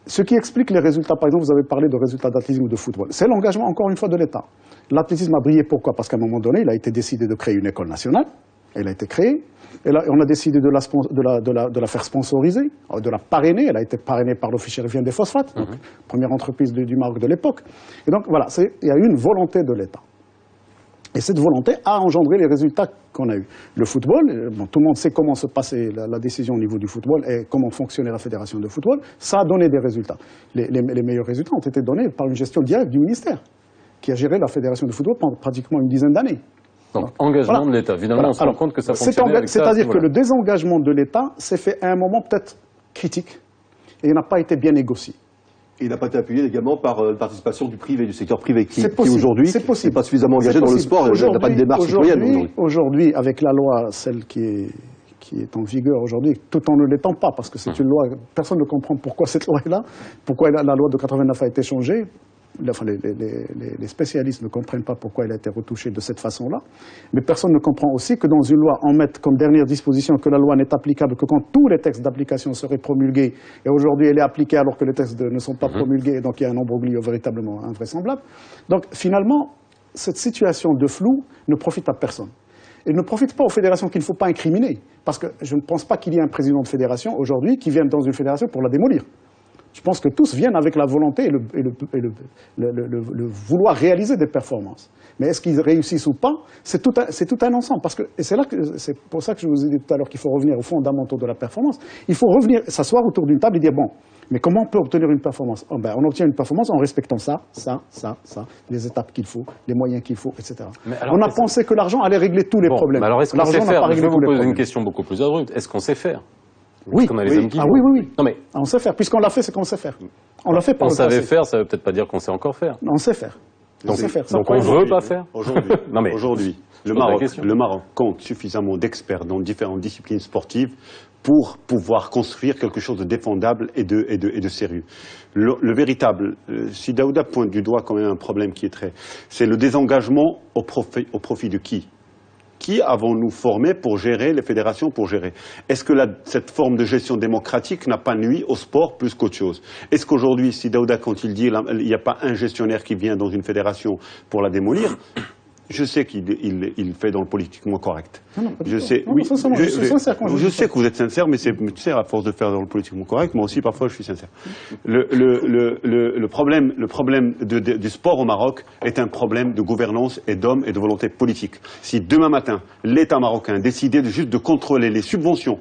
Ce qui explique les résultats, par exemple, vous avez parlé de résultats d'athlétisme ou de football. C'est l'engagement, encore une fois, de l'État. L'athlétisme a brillé, pourquoi? Parce qu'à un moment donné, il a été décidé de créer une école nationale. Elle a été créée. Et là, on a décidé de la faire sponsoriser, de la parrainer. Elle a été parrainée par l'Office chérifien des phosphates, donc, première entreprise du Maroc de l'époque. Et donc, voilà, il y a eu une volonté de l'État. Et cette volonté a engendré les résultats qu'on a eus. Le football, bon, tout le monde sait comment se passait la décision au niveau du football et comment fonctionnait la fédération de football. Ça a donné des résultats. Les meilleurs résultats ont été donnés par une gestion directe du ministère, qui a géré la fédération de football pendant pratiquement une dizaine d'années. Donc, engagement de l'État. Finalement, on se rend compte que ça fonctionne. C'est-à-dire que le désengagement de l'État s'est fait à un moment peut-être critique et il n'a pas été bien négocié. Et il n'a pas été appuyé également par la participation du privé, du secteur privé, qui aujourd'hui n'est pas suffisamment engagé dans le sport, il n'a pas de démarche citoyenne. Aujourd'hui, avec la loi, celle qui est en vigueur aujourd'hui, tout en ne l'étant pas, parce que c'est une loi, personne ne comprend pourquoi cette loi est là, pourquoi la loi de 89 a été changée. Enfin, les spécialistes ne comprennent pas pourquoi elle a été retouchée de cette façon-là. Mais personne ne comprend aussi que dans une loi, on mette comme dernière disposition que la loi n'est applicable que quand tous les textes d'application seraient promulgués. Et aujourd'hui, elle est appliquée alors que les textes ne sont pas promulgués. Donc, il y a un imbroglio véritablement invraisemblable. Donc, finalement, cette situation de flou ne profite à personne. Et ne profite pas aux fédérations qu'il ne faut pas incriminer. Parce que je ne pense pas qu'il y ait un président de fédération aujourd'hui qui vienne dans une fédération pour la démolir. Je pense que tous viennent avec la volonté et le vouloir réaliser des performances. Mais est-ce qu'ils réussissent ou pas? C'est tout un ensemble. Et c'est pour ça que je vous ai dit tout à l'heure qu'il faut revenir aux fondamentaux de la performance. Il faut revenir, s'asseoir autour d'une table et dire, bon, mais comment on peut obtenir une performance? On obtient une performance en respectant ça, les étapes qu'il faut, les moyens qu'il faut, etc. On a pensé que l'argent allait régler tous les problèmes. Mais alors, est-ce qu'on sait faire? Je vais vous poser une question beaucoup plus abrupte. Est-ce qu'on sait faire? Oui, oui. Non, mais on sait faire. Puisqu'on l'a fait, c'est qu'on sait faire. On l'a fait par le passé. On savait faire, ça veut peut-être pas dire qu'on sait encore faire. On sait faire. Donc on veut pas faire. Aujourd'hui, le Maroc compte suffisamment d'experts dans différentes disciplines sportives pour pouvoir construire quelque chose de défendable et de sérieux. Le véritable, si Daouda pointe du doigt quand même un problème qui est c'est le désengagement au profit de qui? Qui avons-nous formé pour gérer les fédérations, pour gérer? Est-ce que cette forme de gestion démocratique n'a pas nui au sport plus qu'autre chose? Est-ce qu'aujourd'hui, si Daouda, quand il dit il n'y a pas un gestionnaire qui vient dans une fédération pour la démolir, je sais qu'il fait dans le politiquement correct. Je sais que vous êtes sincère, mais tu sais, à force de faire dans le politiquement correct, moi aussi, parfois, je suis sincère. Le problème du sport au Maroc est un problème de gouvernance et d'hommes et de volonté politique. Si demain matin, l'État marocain décidait juste de contrôler les subventions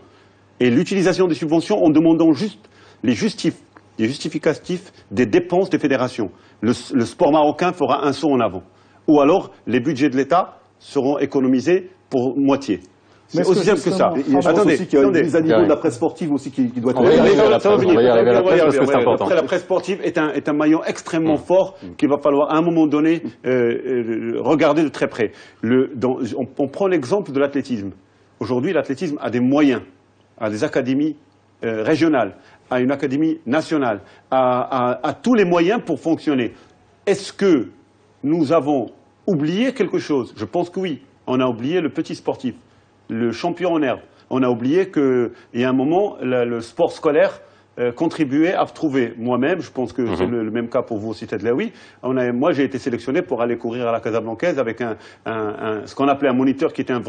et l'utilisation des subventions en demandant juste les justificatifs des dépenses des fédérations, le sport marocain fera un saut en avant. Ou alors, les budgets de l'État seront économisés pour moitié. C'est aussi simple que ça. Attendez, il y a une mise à niveau de la presse sportive aussi qui doit être... On va y arriver à la presse parce que c'est important. Après, la presse sportive est un maillon extrêmement fort qu'il va falloir à un moment donné regarder de très près. On prend l'exemple de l'athlétisme. Aujourd'hui, l'athlétisme a des moyens, a des académies régionales, a une académie nationale, a tous les moyens pour fonctionner. Est-ce que nous avons oublié quelque chose? Je pense que oui. On a oublié le petit sportif, le champion en herbe. On a oublié qu'il y a un moment, le sport scolaire contribué à trouver moi-même, je pense que c'est le même cas pour vous aussi, Ted Laoui. Moi, j'ai été sélectionné pour aller courir à la Casablancaise avec ce qu'on appelait un moniteur qui était un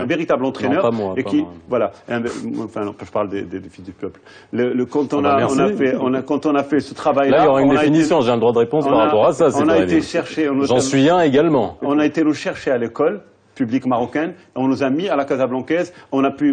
véritable entraîneur. Non, pas moi, et pas qui, moi. voilà, enfin, non, je parle des fils du peuple. Quand on a fait ce travail-là, là, il y aura une définition. J'ai un droit de réponse par rapport à ça. On a été chercher. J'en suis un également. On a été nous chercher à l'école publique marocaine, on nous a mis à la Casablancaise,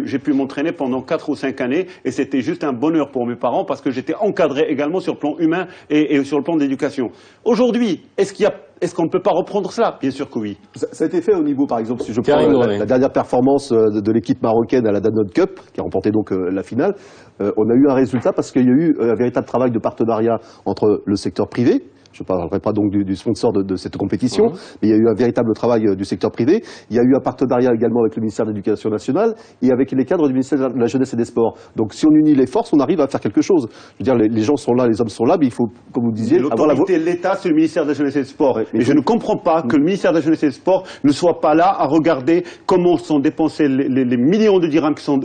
j'ai pu m'entraîner pendant 4 ou 5 années et c'était juste un bonheur pour mes parents parce que j'étais encadré également sur le plan humain et sur le plan d'éducation. Aujourd'hui, est-ce qu'on ne peut pas reprendre cela? Bien sûr que oui. Ça a été fait au niveau, par exemple, si je prends la dernière performance de l'équipe marocaine à la Danone Cup, qui a remporté donc la finale, on a eu un résultat parce qu'il y a eu un véritable travail de partenariat entre le secteur privé. Je ne parlerai pas donc du sponsor de cette compétition, mais il y a eu un véritable travail du secteur privé. Il y a eu un partenariat également avec le ministère de l'Éducation nationale et avec les cadres du ministère de la Jeunesse et des Sports. Donc si on unit les forces, on arrive à faire quelque chose. Je veux dire, les gens sont là, les hommes sont là, mais il faut, comme vous disiez... L'autorité de l'État, c'est le ministère de la Jeunesse et des Sports. Et je ne comprends pas que le ministère de la Jeunesse et des Sports ne soit pas là à regarder comment sont dépensés les millions de dirhams qui sont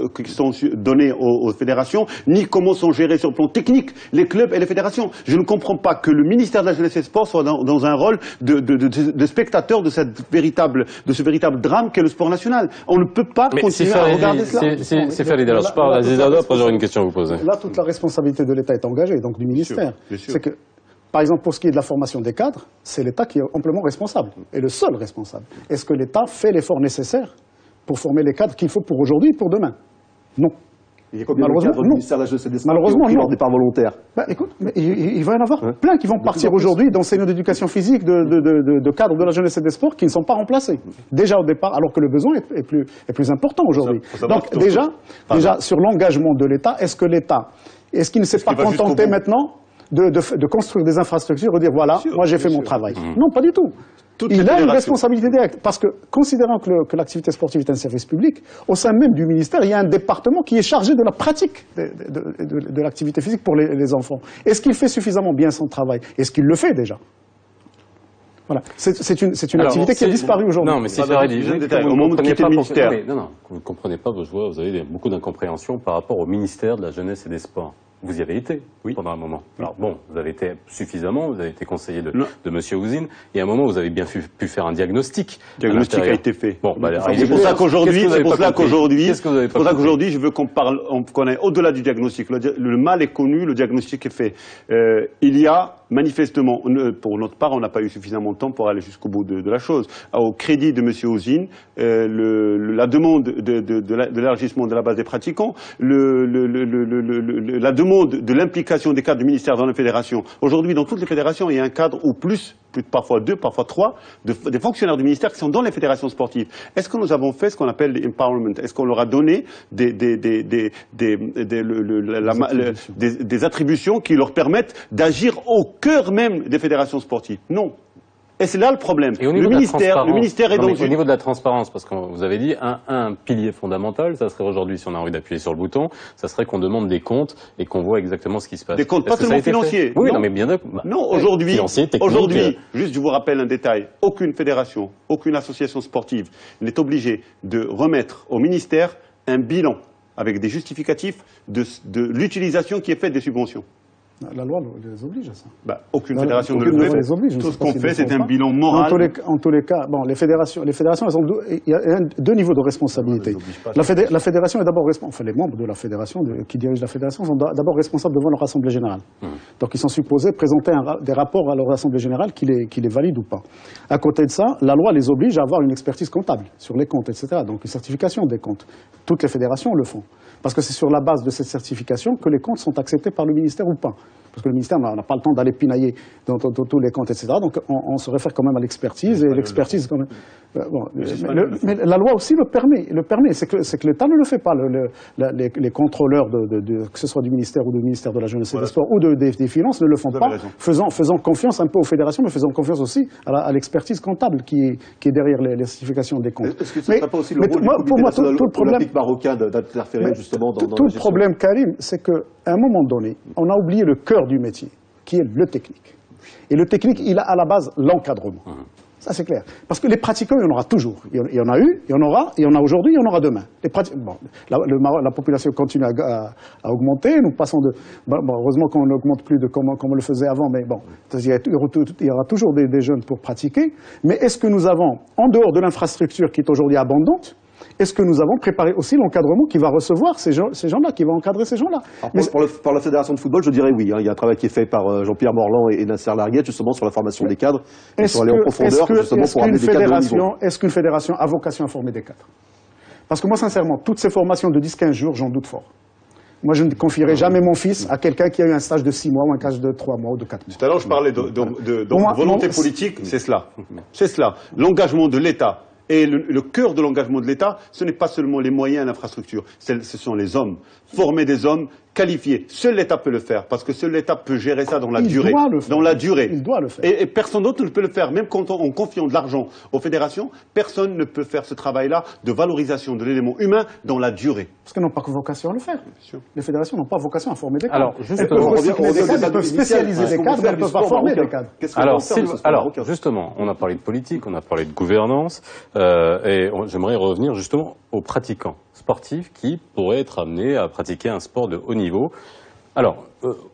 donnés aux fédérations, ni comment sont gérés sur le plan technique les clubs et les fédérations. Je ne comprends pas que le ministère de la Jeunesse et des Sports soit dans un rôle de spectateur de ce véritable drame qu'est le sport national. On ne peut pas continuer à regarder cela. C'est Farid. Alors je parle à Zidane, après j'aurai une question à vous poser. Là, toute la responsabilité de l'État est engagée, donc du ministère. C'est que, par exemple, pour ce qui est de la formation des cadres, c'est l'État qui est amplement responsable, et le seul responsable. Est-ce que l'État fait l'effort nécessaire pour former les cadres qu'il faut pour aujourd'hui et pour demain? Non. Il y a combien de cadres du ministère de la Jeunesse et des Sports qui ont pris leur départ volontaire? Écoute, mais il va y en avoir plein qui vont partir aujourd'hui d'enseignants d'éducation physique, de cadres de la jeunesse et des sports qui ne sont pas remplacés. Déjà au départ, alors que le besoin est plus important aujourd'hui. Donc déjà, sur l'engagement de l'État, est-ce qu'il ne s'est pas contenté maintenant de construire des infrastructures et dire voilà, moi j'ai fait mon travail? Non, pas du tout. Il a une responsabilité directe, parce que, considérant que l'activité sportive est un service public, au sein même du ministère, il y a un département qui est chargé de la pratique de l'activité physique pour les enfants. Est-ce qu'il fait suffisamment bien son travail? Est-ce qu'il le fait déjà? Voilà. C'est une activité qui a disparu aujourd'hui. Non, mais c'est Farid. Au moment de quitter le ministère. Non, vous ne comprenez pas, je vois, vous avez beaucoup d'incompréhension par rapport au ministère de la Jeunesse et des Sports. Vous y avez été pendant un moment. Alors bon, vous avez été suffisamment, vous avez été conseiller de Monsieur Ouzine, et à un moment vous avez bien pu faire un diagnostic. Le diagnostic a été fait. Bon, c'est pour ça qu'aujourd'hui, je veux qu'on aille au-delà du diagnostic. Le mal est connu, le diagnostic est fait. Il y a manifestement, pour notre part, on n'a pas eu suffisamment de temps pour aller jusqu'au bout de la chose. Au crédit de Monsieur Ouzine, la demande de l'élargissement de la base des pratiquants, la demande de l'implication des cadres du ministère dans la fédération. Aujourd'hui, dans toutes les fédérations, il y a un cadre ou plus parfois 2, parfois 3, des fonctionnaires du ministère qui sont dans les fédérations sportives. Est-ce que nous avons fait ce qu'on appelle l'empowerment? Est-ce qu'on leur a donné des attributions qui leur permettent d'agir au cœur même des fédérations sportives? Non. Et c'est là le problème. Et au niveau le ministère est dans au niveau de la transparence, parce que vous avez dit un pilier fondamental, ça serait aujourd'hui, si on a envie d'appuyer sur le bouton, ça serait qu'on demande des comptes et qu'on voit exactement ce qui se passe. Des comptes, pas seulement financiers. Oui, non, mais bien d'accord. Non, aujourd'hui, juste je vous rappelle un détail, aucune fédération, aucune association sportive n'est obligée de remettre au ministère un bilan avec des justificatifs de l'utilisation qui est faite des subventions. La loi les oblige à ça. Aucune fédération ne le fait. Tout ce qu'on fait, c'est un bilan moral. En tous les cas, bon, les fédérations, il y a deux niveaux de responsabilité. La fédération est d'abord responsable, enfin les membres de la fédération, qui dirigent la fédération, sont d'abord responsables devant leur assemblée générale. Donc ils sont supposés présenter des rapports à leur assemblée générale qui les valident ou pas. À côté de ça, la loi les oblige à avoir une expertise comptable sur les comptes, etc. Donc une certification des comptes. Toutes les fédérations le font. Parce que c'est sur la base de cette certification que les comptes sont acceptés par le ministère ou pas. Parce que le ministère n'a pas le temps d'aller pinailler dans tous les comptes, etc. Donc on se réfère quand même à l'expertise, et l'expertise quand même... mais la loi aussi le permet. C'est que l'État ne le fait pas. Les contrôleurs, que ce soit du ministère ou du ministère de la Jeunesse et des Sports ou des Finances, ne le font pas, faisant confiance un peu aux fédérations, mais faisant confiance aussi à l'expertise comptable qui est derrière les certifications des comptes. Est-ce que ce ne serait pas aussi le rôle du comité national olympique marocain d'interférer justement dans la gestion? Tout le problème, Karim, c'est qu'à un moment donné, on a oublié le cœur du métier, qui est le technique. Et le technique, il a à la base l'encadrement. Ça, c'est clair. Parce que les pratiquants, il y en aura toujours. Il y en a eu, il y en aura, il y en a aujourd'hui, il y en aura demain. Bon, la population continue à augmenter. Nous passons de... heureusement qu'on n'augmente plus de comme on le faisait avant, mais bon, il y aura toujours des jeunes pour pratiquer. Mais est-ce que nous avons, en dehors de l'infrastructure qui est aujourd'hui abondante, est-ce que nous avons préparé aussi l'encadrement qui va recevoir ces gens-là, qui va encadrer ces gens-là? Par la Fédération de football, je dirais oui. Il y a un travail qui est fait par Jean-Pierre Morland et Nasser Larguet, justement, sur la formation des cadres. Ils sont allés en profondeur, justement, pour amener des cadres de haut niveau. Est-ce qu'une fédération a vocation à former des cadres? Parce que moi, sincèrement, toutes ces formations de 10-15 jours, j'en doute fort. Moi, je ne confierai jamais mon fils à quelqu'un qui a eu un stage de 6 mois ou un stage de 3 mois ou de 4 mois. Tout à l'heure, je parlais de volonté politique, c'est cela. C'est cela. L'engagement de l'État. Et le cœur de l'engagement de l'État, ce n'est pas seulement les moyens et l'infrastructure, ce sont les hommes. Former des hommes qualifiés. Seul l'État peut le faire, parce que seul l'État peut gérer ça dans la durée. Dans la durée. Il doit le faire. Et personne d'autre ne peut le faire. Même quand en confiant de l'argent aux fédérations, personne ne peut faire ce travail-là de valorisation de l'élément humain dans la durée. Parce qu'elles n'ont pas vocation à le faire. Les fédérations n'ont pas vocation à former des cadres. Alors, justement, elles peuvent spécialiser des cadres, mais elles ne peuvent pas former des cadres. Alors, justement, on a parlé de politique, on a parlé de gouvernance, et j'aimerais revenir justement aux pratiquants sportifs qui pourraient être amenés à pratiquer un sport de haut niveau. Alors,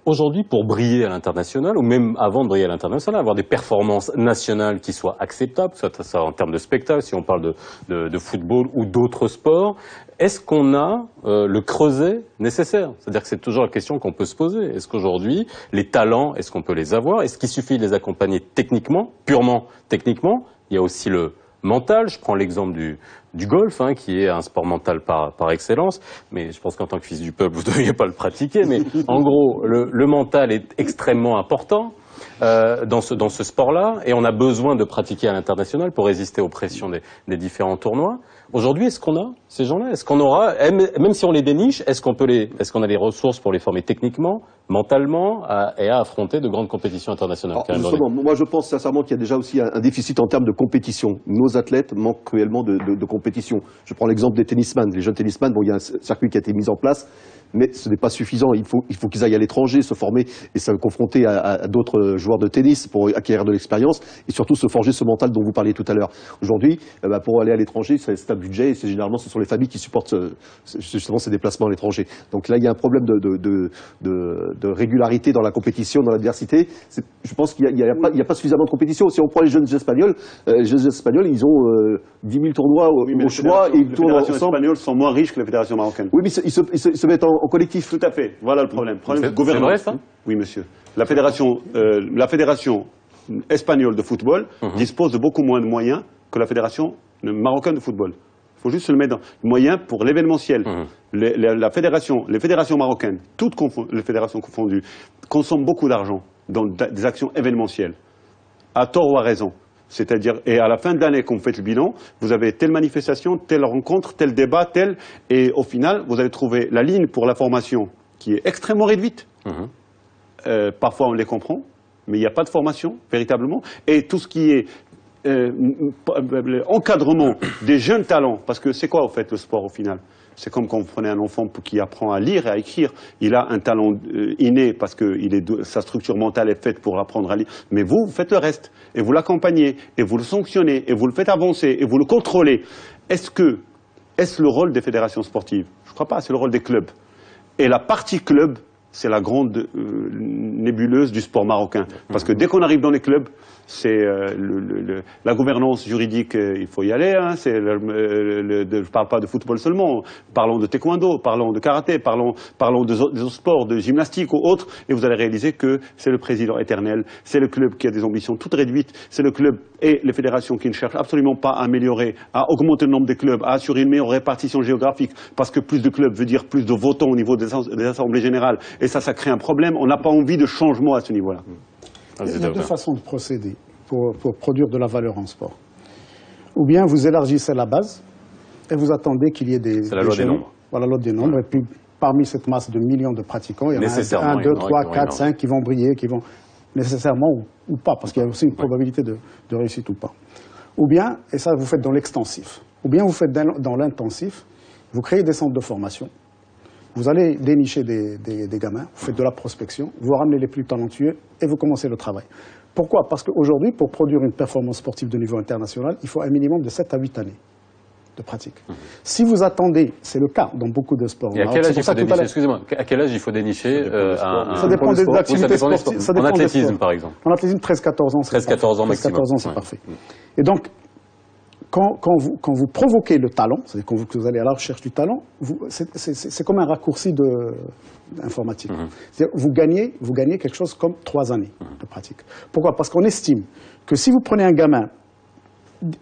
aujourd'hui, pour briller à l'international, ou même avant de briller à l'international, avoir des performances nationales qui soient acceptables, ça en termes de spectacle, si on parle de football ou d'autres sports, est-ce qu'on a le creuset nécessaire? C'est-à-dire que c'est toujours la question qu'on peut se poser. Est-ce qu'aujourd'hui, les talents, est-ce qu'on peut les avoir? Est-ce qu'il suffit de les accompagner techniquement, purement techniquement? Il y a aussi le mental. Je prends l'exemple du golf, qui est un sport mental par excellence, mais je pense qu'en tant que fils du peuple, vous ne devriez pas le pratiquer, mais en gros, le mental est extrêmement important dans ce sport-là, et on a besoin de pratiquer à l'international pour résister aux pressions des différents tournois. Aujourd'hui, est-ce qu'on a ces gens-là? Est-ce qu'on aura, même si on les déniche, est-ce qu'on a les ressources pour les former techniquement, mentalement, et à affronter de grandes compétitions internationales? Justement, moi je pense sincèrement qu'il y a déjà aussi un déficit en termes de compétition. Nos athlètes manquent cruellement de compétition. Je prends l'exemple des tennisman. Les jeunes tennisman, il y a un circuit qui a été mis en place, mais ce n'est pas suffisant. Il faut qu'ils aillent à l'étranger, se former et se confronter à d'autres joueurs de tennis pour acquérir de l'expérience et surtout se forger ce mental dont vous parliez tout à l'heure. Aujourd'hui, pour aller à l'étranger, c'est un budget et généralement ce sont les familles qui supportent justement ces déplacements à l'étranger. Donc là, il y a un problème de régularité dans la compétition, dans l'adversité. Je pense qu'il n'y a pas suffisamment de compétition. Si on prend les jeunes espagnols, ils ont 10 000 tournois au choix et ils tournent ensemble. Les fédérations espagnoles sont moins riches que les fédérations marocaines. Oui, mais ils se mettent en collectif. Tout à fait. Voilà le problème. C'est vrai, ça? Oui, monsieur. La fédération espagnole de football dispose de beaucoup moins de moyens que la fédération marocaine de football. Il faut juste se le mettre dans moyens pour l'événementiel. Les fédérations marocaines, les fédérations confondues, consomment beaucoup d'argent dans des actions événementielles, à tort ou à raison. C'est-à-dire, et à la fin de l'année, quand vous faites le bilan, vous avez telle manifestation, telle rencontre, tel débat, et au final, vous allez trouver la ligne pour la formation qui est extrêmement réduite. Parfois, on les comprend, mais il n'y a pas de formation, véritablement. Et tout ce qui est encadrement des jeunes talents, parce que c'est quoi, au fait, le sport, au final? C'est comme quand vous prenez un enfant qui apprend à lire et à écrire. Il a un talent inné parce que sa structure mentale est faite pour apprendre à lire. Mais vous faites le reste. Et vous l'accompagnez, et vous le sanctionnez, et vous le faites avancer, et vous le contrôlez. Est-ce le rôle des fédérations sportives? Je ne crois pas, c'est le rôle des clubs. Et la partie club, c'est la grande nébuleuse du sport marocain. Parce que dès qu'on arrive dans les clubs, c'est la gouvernance juridique, il faut y aller. Je ne parle pas de football seulement. Parlons de taekwondo, parlons de karaté, parlons de sports, de gymnastique ou autres, et vous allez réaliser que c'est le président éternel, c'est le club qui a des ambitions toutes réduites, c'est le club et les fédérations qui ne cherchent absolument pas à améliorer, à augmenter le nombre des clubs, à assurer une meilleure répartition géographique, parce que plus de clubs veut dire plus de votants au niveau des assemblées générales, et ça crée un problème. On n'a pas envie de changement à ce niveau-là. Il y a deux façons de procéder pour produire de la valeur en sport. Ou bien vous élargissez la base et vous attendez qu'il y ait des... C'est la loi des nombres. Voilà, la loi des nombres. Et puis parmi cette masse de millions de pratiquants, il y en a 1, 2, 3, 4, 5 qui vont briller, qui vont nécessairement ou pas, parce qu'il y a aussi une probabilité de réussite ou pas. Ou bien, et ça vous faites dans l'extensif, ou bien vous faites dans l'intensif, vous créez des centres de formation. Vous allez dénicher des gamins, vous faites de la prospection, vous ramenez les plus talentueux et vous commencez le travail. Pourquoi? Parce qu'aujourd'hui, pour produire une performance sportive de niveau international, il faut un minimum de 7 à 8 années de pratique. Si vous attendez, c'est le cas dans beaucoup de sports. Et à quel âge il faut dénicher, excusez-moi, à quel âge il faut dénicher ça dépend des activités sportives. En athlétisme, par exemple. En athlétisme, 13-14 ans, c'est 13-14 ans maximum. 13-14 ans, c'est parfait. Et donc, quand vous provoquez le talent, c'est-à-dire quand vous allez à la recherche du talent, c'est comme un raccourci informatique. C'est-à-dire vous gagnez quelque chose comme 3 années de pratique. Pourquoi? Parce qu'on estime que si vous prenez un gamin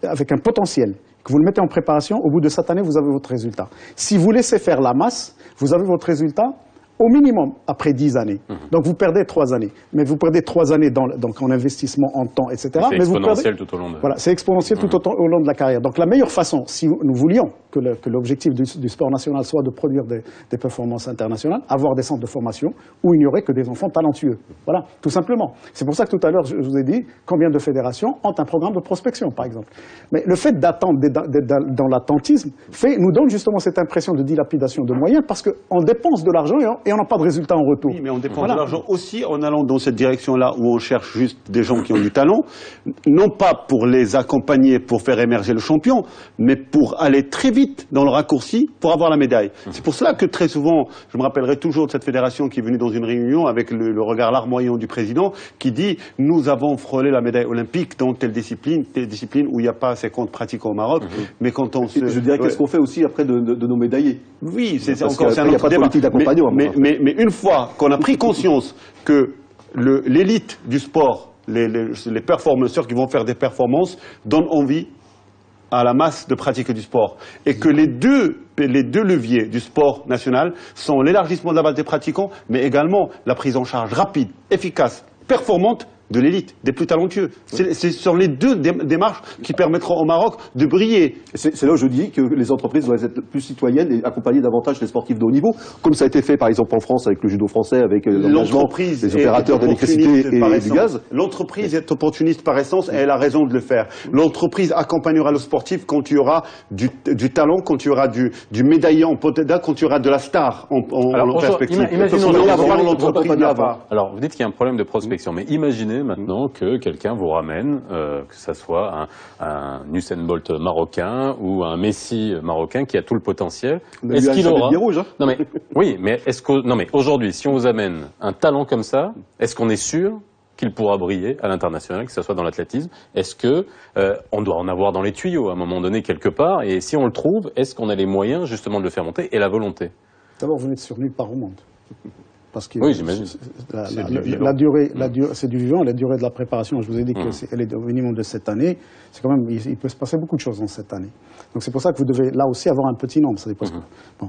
avec un potentiel, que vous le mettez en préparation, au bout de 7 années, vous avez votre résultat. Si vous laissez faire la masse, vous avez votre résultat au minimum après 10 années. Donc vous perdez 3 années. Mais vous perdez 3 années donc en investissement, en temps, etc. C'est exponentiel tout au long de... Voilà, c'est exponentiel tout au long de la carrière. Donc la meilleure façon, si nous voulions que l'objectif du sport national soit de produire des performances internationales, avoir des centres de formation où il n'y aurait que des enfants talentueux. Voilà, tout simplement. C'est pour ça que tout à l'heure, je vous ai dit combien de fédérations ont un programme de prospection, par exemple. Mais le fait d'attendre, d'être dans l'attentisme, nous donne justement cette impression de dilapidation de moyens parce qu'on dépense de l'argent et on n'a pas de résultat en retour. Oui, mais on dépense de l'argent aussi en allant dans cette direction-là où on cherche juste des gens qui ont du talent, non pas pour les accompagner, pour faire émerger le champion, mais pour aller très vite dans le raccourci pour avoir la médaille. C'est pour cela que très souvent, je me rappellerai toujours de cette fédération qui est venue dans une réunion avec le regard larmoyant du président qui dit « Nous avons frôlé la médaille olympique dans telle discipline où il n'y a pas assez de pratiquants au Maroc. Mais quand on se... Je dirais qu'est-ce qu'on fait aussi après de nos médaillés? Oui, c'est un autre débat. Il n'y a pas de politique d'accompagnement. Mais une fois qu'on a pris conscience que l'élite du sport, les performeurs qui vont faire des performances, donnent envie à la masse de pratiquer du sport. Et que les deux leviers du sport national sont l'élargissement de la base des pratiquants, mais également la prise en charge rapide, efficace, performante de l'élite, des plus talentueux. Ce sont les deux démarches qui permettront au Maroc de briller. C'est là où je dis que les entreprises doivent être plus citoyennes et accompagner davantage les sportifs de haut niveau, comme ça a été fait par exemple en France avec le judo français, avec l'engagement des opérateurs d'électricité et du gaz. L'entreprise est opportuniste par essence et elle a raison de le faire. L'entreprise accompagnera le sportif quand il y aura du talent, quand il y aura du médaillé en potentiel, quand il y aura de la star en perspective. Alors, vous dites qu'il y a un problème de prospection, mais imaginez maintenant que quelqu'un vous ramène, que ce soit un Usain Bolt marocain ou un Messi marocain qui a tout le potentiel. Est-ce qu'il aura... rouge, hein. Non mais oui, mais aujourd'hui, si on vous amène un talent comme ça, est-ce qu'on est sûr qu'il pourra briller à l'international, que ce soit dans l'athlétisme? Est-ce que on doit en avoir dans les tuyaux à un moment donné quelque part? Et si on le trouve, est-ce qu'on a les moyens justement de le faire monter et la volonté? D'abord, vous n'êtes sur nulle part au monde. Parce que oui, j'imagine. La durée, c'est du vivant, la durée de la préparation, je vous ai dit qu'elle est au minimum de 7 années. C'est quand même, il peut se passer beaucoup de choses dans 7 années. Donc c'est pour ça que vous devez là aussi avoir un petit nombre. Ça dépend. Bon.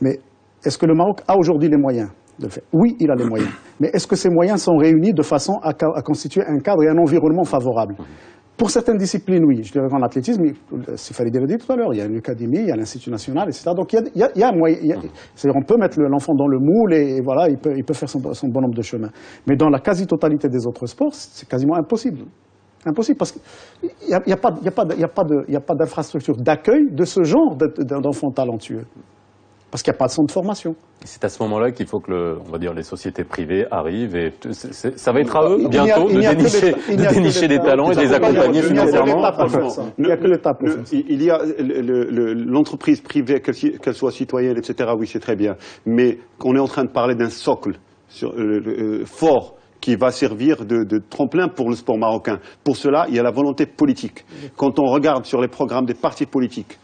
Mais est-ce que le Maroc a aujourd'hui les moyens de le faire? Oui, il a les moyens. Mais est-ce que ces moyens sont réunis de façon à constituer un cadre et un environnement favorable? Pour certaines disciplines, oui. Je dirais qu'en athlétisme, c'est Farid l'a dit tout à l'heure, il y a une académie, il y a l'Institut national, etc. Donc il y a un moyen. C'est-à-dire on peut mettre l'enfant dans le moule et voilà, il peut faire son bonhomme de chemin. Mais dans la quasi-totalité des autres sports, c'est quasiment impossible. Impossible parce qu'il n'y a pas d'infrastructure d'accueil de ce genre d'enfants talentueux. Parce qu'il n'y a pas de centre de formation. C'est à ce moment-là qu'il faut que, on va dire, les sociétés privées arrivent et ça va être à eux bientôt de dénicher des talents et de les accompagner financièrement. Il n'y a que l'État pour faire ça. Il y a l'entreprise privée, qu'elle soit citoyenne, etc. Oui, c'est très bien. Mais on est en train de parler d'un socle fort qui va servir de tremplin pour le sport marocain. Pour cela, il y a la volonté politique. Quand on regarde sur les programmes des partis politiques,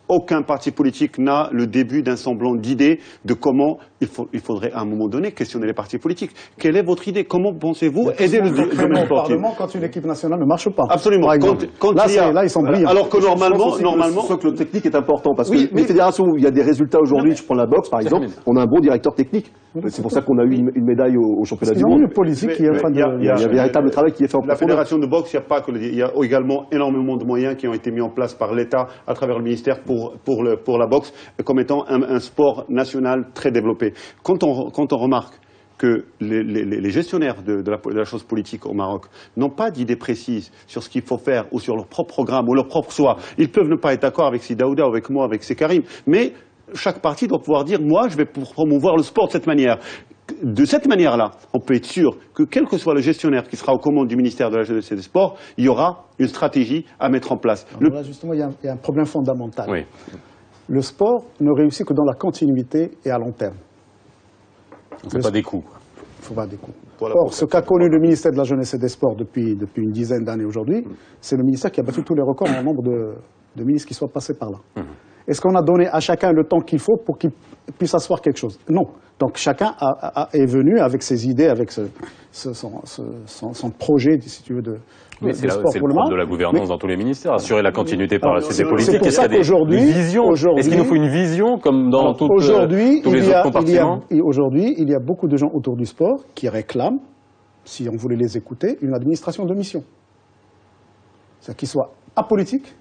aucun parti politique n'a le début d'un semblant d'idée de comment il faudrait à un moment donné questionner les partis politiques. Quelle est votre idée? Comment pensez-vous aider le domaine sportif? Quand une équipe nationale ne marche pas. Absolument. Là, ils sont brillants. Alors que normalement, le socle technique est important parce que les fédérations où il y a des résultats aujourd'hui, je prends la boxe par exemple, on a un bon directeur technique. C'est pour ça qu'on a eu une médaille au championnat du monde. Il y a un véritable travail qui est fait en profondeur. La fédération de boxe, il y a également énormément de moyens qui ont été mis en place par l'État à travers le ministère pour la boxe comme étant un sport national très développé. Quand on remarque que les gestionnaires de la chose politique au Maroc n'ont pas d'idée précise sur ce qu'il faut faire ou sur leur propre programme ou leur propre choix, ils peuvent ne pas être d'accord avec Sidaouda, avec moi, avec Sekarim, mais chaque parti doit pouvoir dire « moi, je vais promouvoir le sport de cette manière ». de cette manière-là, on peut être sûr que quel que soit le gestionnaire qui sera aux commandes du ministère de la Jeunesse et des Sports, il y aura une stratégie à mettre en place. Là, justement, il y a un problème fondamental. Oui. Le sport ne réussit que dans la continuité et à long terme. On ne fait pas des coups. Il faut pas des coups. Or, ce qu'a connu le ministère de la Jeunesse et des Sports depuis une dizaine d'années aujourd'hui, c'est le ministère qui a battu tous les records en nombre de ministres qui soient passés par là. Est-ce qu'on a donné à chacun le temps qu'il faut pour qu'il puisse asseoir quelque chose? Non. Donc chacun est venu avec ses idées, avec son projet, si tu veux, de c'est sport le pour le propre moment. de la gouvernance dans tous les ministères, assurer la continuité par la suite des politiques. C'est pour ça qu'aujourd'hui, est-ce qu'il nous faut une vision comme dans tous les autres compartiments? Aujourd'hui, il y a beaucoup de gens autour du sport qui réclament, si on voulait les écouter, une administration de mission. C'est-à-dire qu'ils soient apolitiques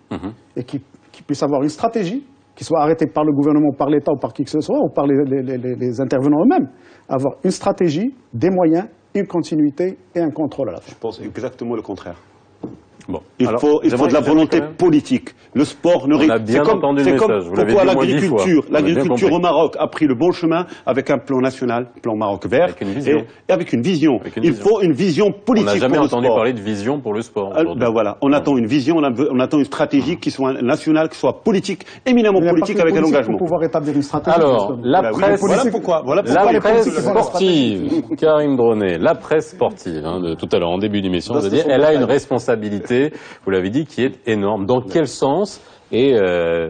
et qui puissent avoir une stratégie, qui soit arrêté par le gouvernement, par l'État ou par qui que ce soit, ou par les intervenants eux-mêmes, avoir une stratégie, des moyens, une continuité et un contrôle à la fin. Je pense exactement le contraire. Bon. Il faut de la volonté politique. Le sport ne C'est comme pourquoi l'agriculture au Maroc a pris le bon chemin avec un plan national, plan Maroc vert, et avec une vision. Il faut une vision politique. On n'a jamais pour le entendu sport. parler de vision pour le sport. Ben voilà, on attend une vision, on attend une stratégie qui soit nationale, qui soit politique, éminemment politique avec un engagement. Pour pouvoir établir une stratégie. Alors, la presse, la presse sportive, Karim Dronet, la presse sportive, de tout à l'heure en début d'émission, elle a une responsabilité, vous l'avez dit, qui est énorme. Dans quel sens? Et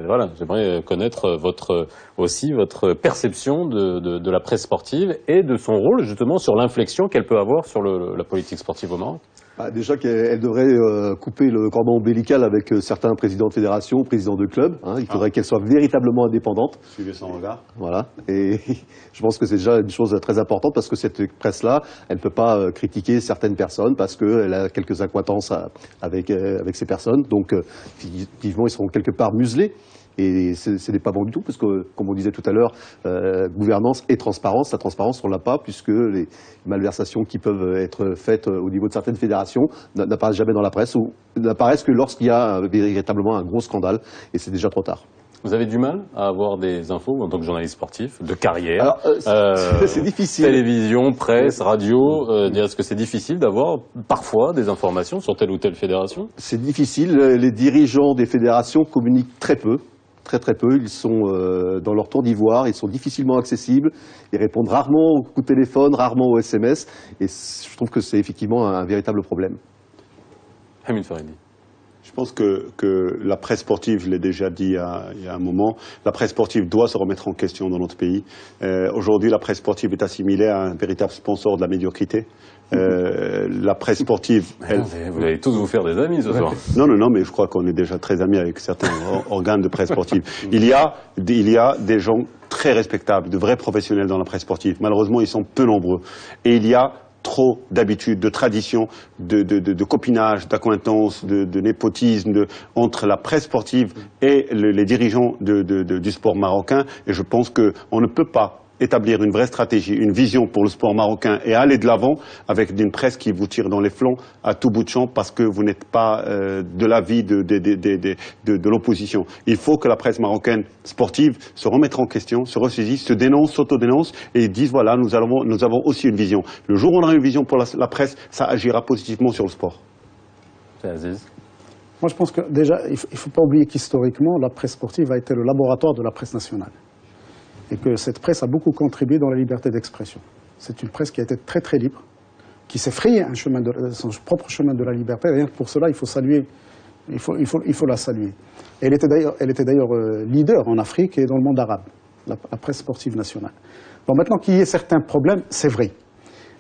voilà, j'aimerais connaître votre perception de la presse sportive et de son rôle justement sur l'inflexion qu'elle peut avoir sur la politique sportive au Maroc. Déjà qu'elle devrait couper le cordon ombilical avec certains présidents de fédération, présidents de clubs. Il faudrait qu'elle soit véritablement indépendante. Suivez son regard. Voilà. Et je pense que c'est déjà une chose très importante parce que cette presse-là, elle ne peut pas critiquer certaines personnes parce qu'elle a quelques accointances avec ces personnes. Donc, effectivement, ils seront quelque part muselés. Et ce n'est pas bon du tout, parce que, comme on disait tout à l'heure, gouvernance et transparence. La transparence, on l'a pas, puisque les malversations qui peuvent être faites au niveau de certaines fédérations n'apparaissent jamais dans la presse, ou n'apparaissent que lorsqu'il y a véritablement un gros scandale, et c'est déjà trop tard. Vous avez du mal à avoir des infos en tant que journaliste sportif, de carrière? C'est difficile. Télévision, presse, radio, est-ce que c'est difficile d'avoir parfois des informations sur telle ou telle fédération? C'est difficile. Les dirigeants des fédérations communiquent très peu. Très peu, ils sont dans leur tour d'ivoire, ils sont difficilement accessibles, ils répondent rarement aux coups de téléphone, rarement aux SMS, et je trouve que c'est effectivement un véritable problème. Hamid Faridi. Je pense que la presse sportive, je l'ai déjà dit il y a un moment, la presse sportive doit se remettre en question dans notre pays. Aujourd'hui, la presse sportive est assimilée à un véritable sponsor de la médiocrité. La presse sportive... Vous allez tous vous faire des amis ce soir. Non, mais je crois qu'on est déjà très amis avec certains organes de presse sportive. Il y a des gens très respectables, de vrais professionnels dans la presse sportive. Malheureusement, ils sont peu nombreux. Et il y a trop d'habitudes, de traditions, de copinage, d'acquaintance, de népotisme entre la presse sportive et les dirigeants du sport marocain. Et je pense qu'on ne peut pas établir une vraie stratégie, une vision pour le sport marocain et aller de l'avant avec une presse qui vous tire dans les flancs à tout bout de champ parce que vous n'êtes pas de l'avis de l'opposition. Il faut que la presse marocaine sportive se remette en question, se ressaisisse, se dénonce, s'autodénonce et dise voilà, nous avons aussi une vision. Le jour où on aura une vision pour la presse, ça agira positivement sur le sport. C'est Aziz. Moi, je pense que déjà, il ne faut pas oublier qu'historiquement, la presse sportive a été le laboratoire de la presse nationale. Et que cette presse a beaucoup contribué dans la liberté d'expression. C'est une presse qui a été très très libre, qui s'est frayé son propre chemin de la liberté. D'ailleurs, pour cela, il faut la saluer. Elle était d'ailleurs leader en Afrique et dans le monde arabe, la presse sportive nationale. Bon, maintenant qu'il y ait certains problèmes, c'est vrai.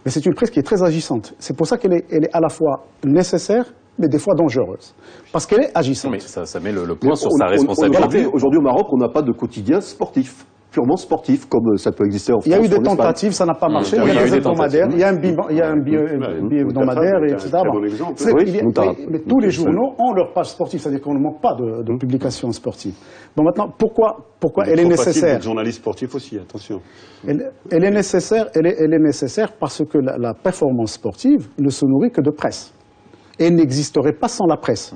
Mais c'est une presse qui est très agissante. C'est pour ça qu'elle est à la fois nécessaire, mais des fois dangereuse. Parce qu'elle est agissante. Mais ça met le point sur sa responsabilité. Aujourd'hui, au Maroc, on n'a pas de quotidien sportif. Purement sportif, comme ça peut exister en France. Il y a eu des tentatives, ça n'a pas marché. Il y a des hebdomadaires, il y a un hebdomadaire, etc. Mais tous les journaux ont leur page sportive, c'est-à-dire qu'on ne manque pas de publications sportives. Bon, maintenant, pourquoi elle est nécessaire? Journaliste sportif aussi, attention. Elle est nécessaire parce que la performance sportive ne se nourrit que de presse. Et elle n'existerait pas sans la presse.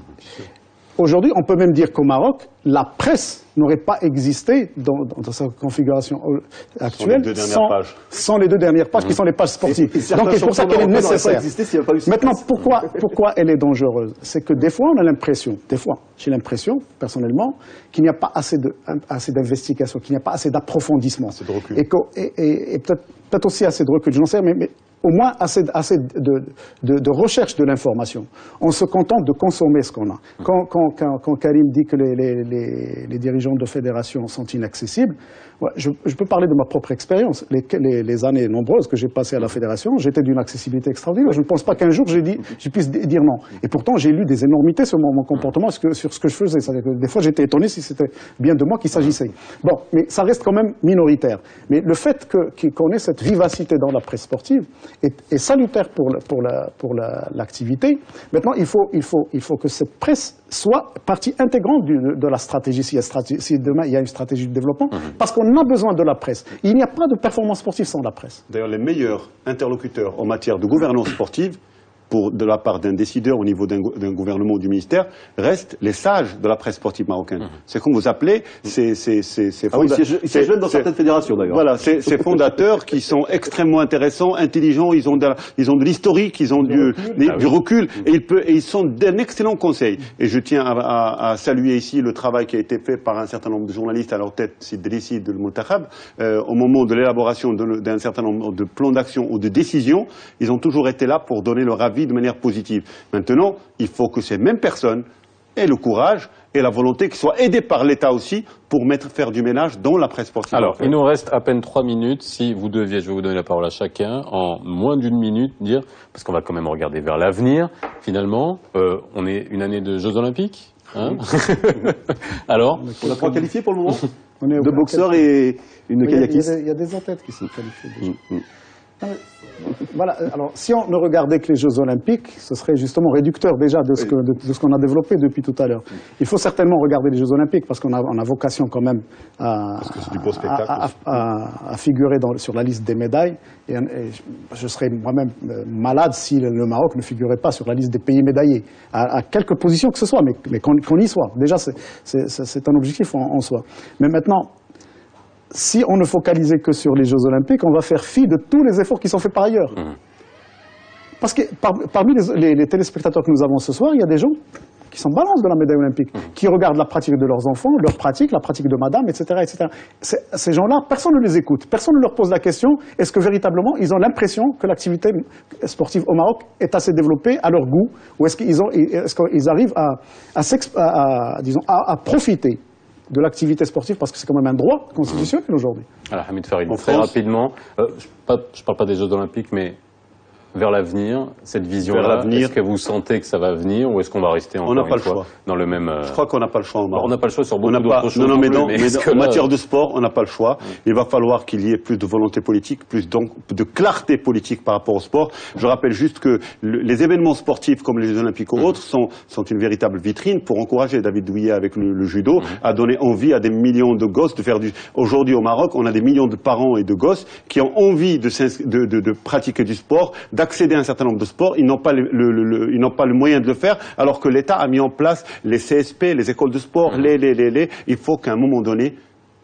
aujourd'hui, on peut même dire qu'au Maroc, la presse n'aurait pas existé dans sa configuration actuelle sans les 2 dernières pages qui sont les pages sportives. Donc c'est pour ça qu'elle est nécessaire. Maintenant, pourquoi elle est dangereuse? C'est que des fois, j'ai l'impression, personnellement, qu'il n'y a pas assez d'investigation, qu'il n'y a pas assez d'approfondissement. Et peut-être aussi assez de recul, j'en sais, mais au moins assez de recherche de l'information. On se contente de consommer ce qu'on a. Quand Karim dit que les dirigeants de fédération sont inaccessibles, je peux parler de ma propre expérience. Les années nombreuses que j'ai passées à la fédération, j'étais d'une accessibilité extraordinaire. Je ne pense pas qu'un jour je puisse dire non. Et pourtant, j'ai lu des énormités sur mon comportement, sur ce que je faisais. C'est-à-dire que des fois, j'étais étonné si c'était bien de moi qu'il s'agissait. Bon, mais ça reste quand même minoritaire. Mais le fait qu'on ait cette vivacité dans la presse sportive est salutaire pour l'activité. Maintenant, il faut que cette presse soit partie intégrante de la stratégie, si demain il y a une stratégie de développement, parce qu'on a besoin de la presse. Il n'y a pas de performance sportive sans la presse. D'ailleurs, les meilleurs interlocuteurs en matière de gouvernance sportive, de la part d'un décideur au niveau d'un gouvernement ou du ministère, restent les sages de la presse sportive marocaine. C'est comme vous appelez, ils siègent dans certaines fédérations d'ailleurs. Voilà, ces fondateurs qui sont extrêmement intéressants, intelligents, ils ont de l'historique, ils ont du recul, et ils sont d'un excellent conseil. Et je tiens à saluer ici le travail qui a été fait par un certain nombre de journalistes, à leur tête, Sid Drissi de Moutakhab, au moment de l'élaboration d'un certain nombre de plans d'action ou de décisions, ils ont toujours été là pour donner leur avis de manière positive. Maintenant, il faut que ces mêmes personnes aient le courage et la volonté qu'ils soient aidés par l'État aussi pour faire du ménage dans la presse sportive. Alors, il nous reste à peine 3 minutes. Si vous deviez, je vais vous donner la parole à chacun, en moins d'1 minute, dire, parce qu'on va quand même regarder vers l'avenir, finalement, on est une année de Jeux Olympiques, hein. Alors, on a 3 qualifiés pour le moment, 2 boxeurs et une kayakiste. Il y a des athlètes qui sont qualifiés déjà. Voilà, alors si on ne regardait que les Jeux Olympiques, ce serait justement réducteur déjà de ce qu'on a développé depuis tout à l'heure. Il faut certainement regarder les Jeux Olympiques parce qu'on a vocation quand même à figurer sur la liste des médailles. Et je serais moi-même malade si le Maroc ne figurait pas sur la liste des pays médaillés, à quelque position que ce soit, mais qu'on y soit. Déjà, c'est un objectif en soi. Mais maintenant, si on ne focalisait que sur les Jeux Olympiques, on va faire fi de tous les efforts qui sont faits par ailleurs. Parce que parmi les téléspectateurs que nous avons ce soir, il y a des gens qui s'en balancent de la médaille olympique, qui regardent la pratique de leurs enfants, leur pratique, la pratique de madame, etc. etc. Ces gens-là, personne ne les écoute, personne ne leur pose la question, est-ce que véritablement ils ont l'impression que l'activité sportive au Maroc est assez développée à leur goût, ou est-ce qu'ils arrivent à profiter de l'activité sportive, parce que c'est quand même un droit constitutionnel aujourd'hui. Alors, Hamid Farid, très rapidement, je parle pas des Jeux Olympiques, mais vers l'avenir, cette vision-là, est-ce que vous sentez que ça va venir, ou est-ce qu'on va rester encore une fois dans le même... Je crois qu'on n'a pas le choix. On n'a pas le choix sur beaucoup d'autres choses. Non, mais en matière de sport, on n'a pas le choix. Il va falloir qu'il y ait plus de volonté politique, plus de clarté politique par rapport au sport. Je rappelle juste que les événements sportifs, comme les Jeux Olympiques ou autres, sont une véritable vitrine pour encourager David Douillet avec le judo à donner envie à des millions de gosses de faire du... Aujourd'hui au Maroc, on a des millions de parents et de gosses qui ont envie de pratiquer du sport, d'accéder à un certain nombre de sports, ils n'ont pas le moyen de le faire, alors que l'État a mis en place les CSP, les écoles de sport, il faut qu'à un moment donné,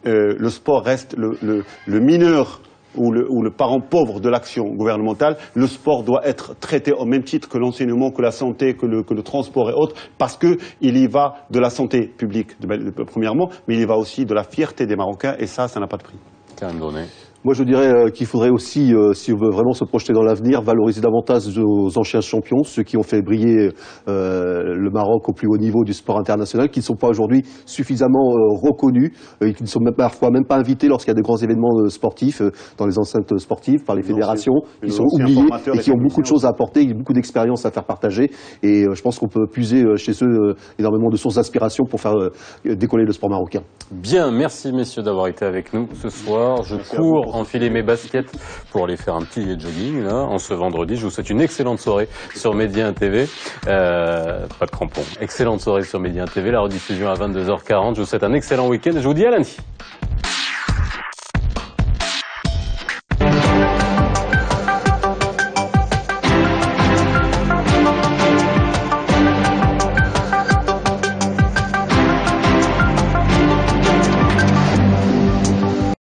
le sport reste le mineur ou le parent pauvre de l'action gouvernementale. Le sport doit être traité au même titre que l'enseignement, que la santé, que le transport et autres, parce que il y va de la santé publique, premièrement, mais il y va aussi de la fierté des Marocains, et ça n'a pas de prix. Karim Donnet. Moi, je dirais qu'il faudrait aussi, si on veut vraiment se projeter dans l'avenir, valoriser davantage nos anciens champions, ceux qui ont fait briller le Maroc au plus haut niveau du sport international, qui ne sont pas aujourd'hui suffisamment reconnus, et qui ne sont parfois même pas invités lorsqu'il y a de grands événements sportifs dans les enceintes sportives par les fédérations, qui sont oubliés et qui ont beaucoup de choses à apporter, beaucoup d'expériences à faire partager. Et je pense qu'on peut puiser chez eux énormément de sources d'inspiration pour faire décoller le sport marocain. Bien, merci messieurs d'avoir été avec nous ce soir. Je cours enfiler mes baskets pour aller faire un petit jogging là, en ce vendredi. Je vous souhaite une excellente soirée sur Média 1 TV. Pas de crampons. Excellente soirée sur Média 1 TV. La rediffusion à 22h40. Je vous souhaite un excellent week-end et je vous dis à lundi.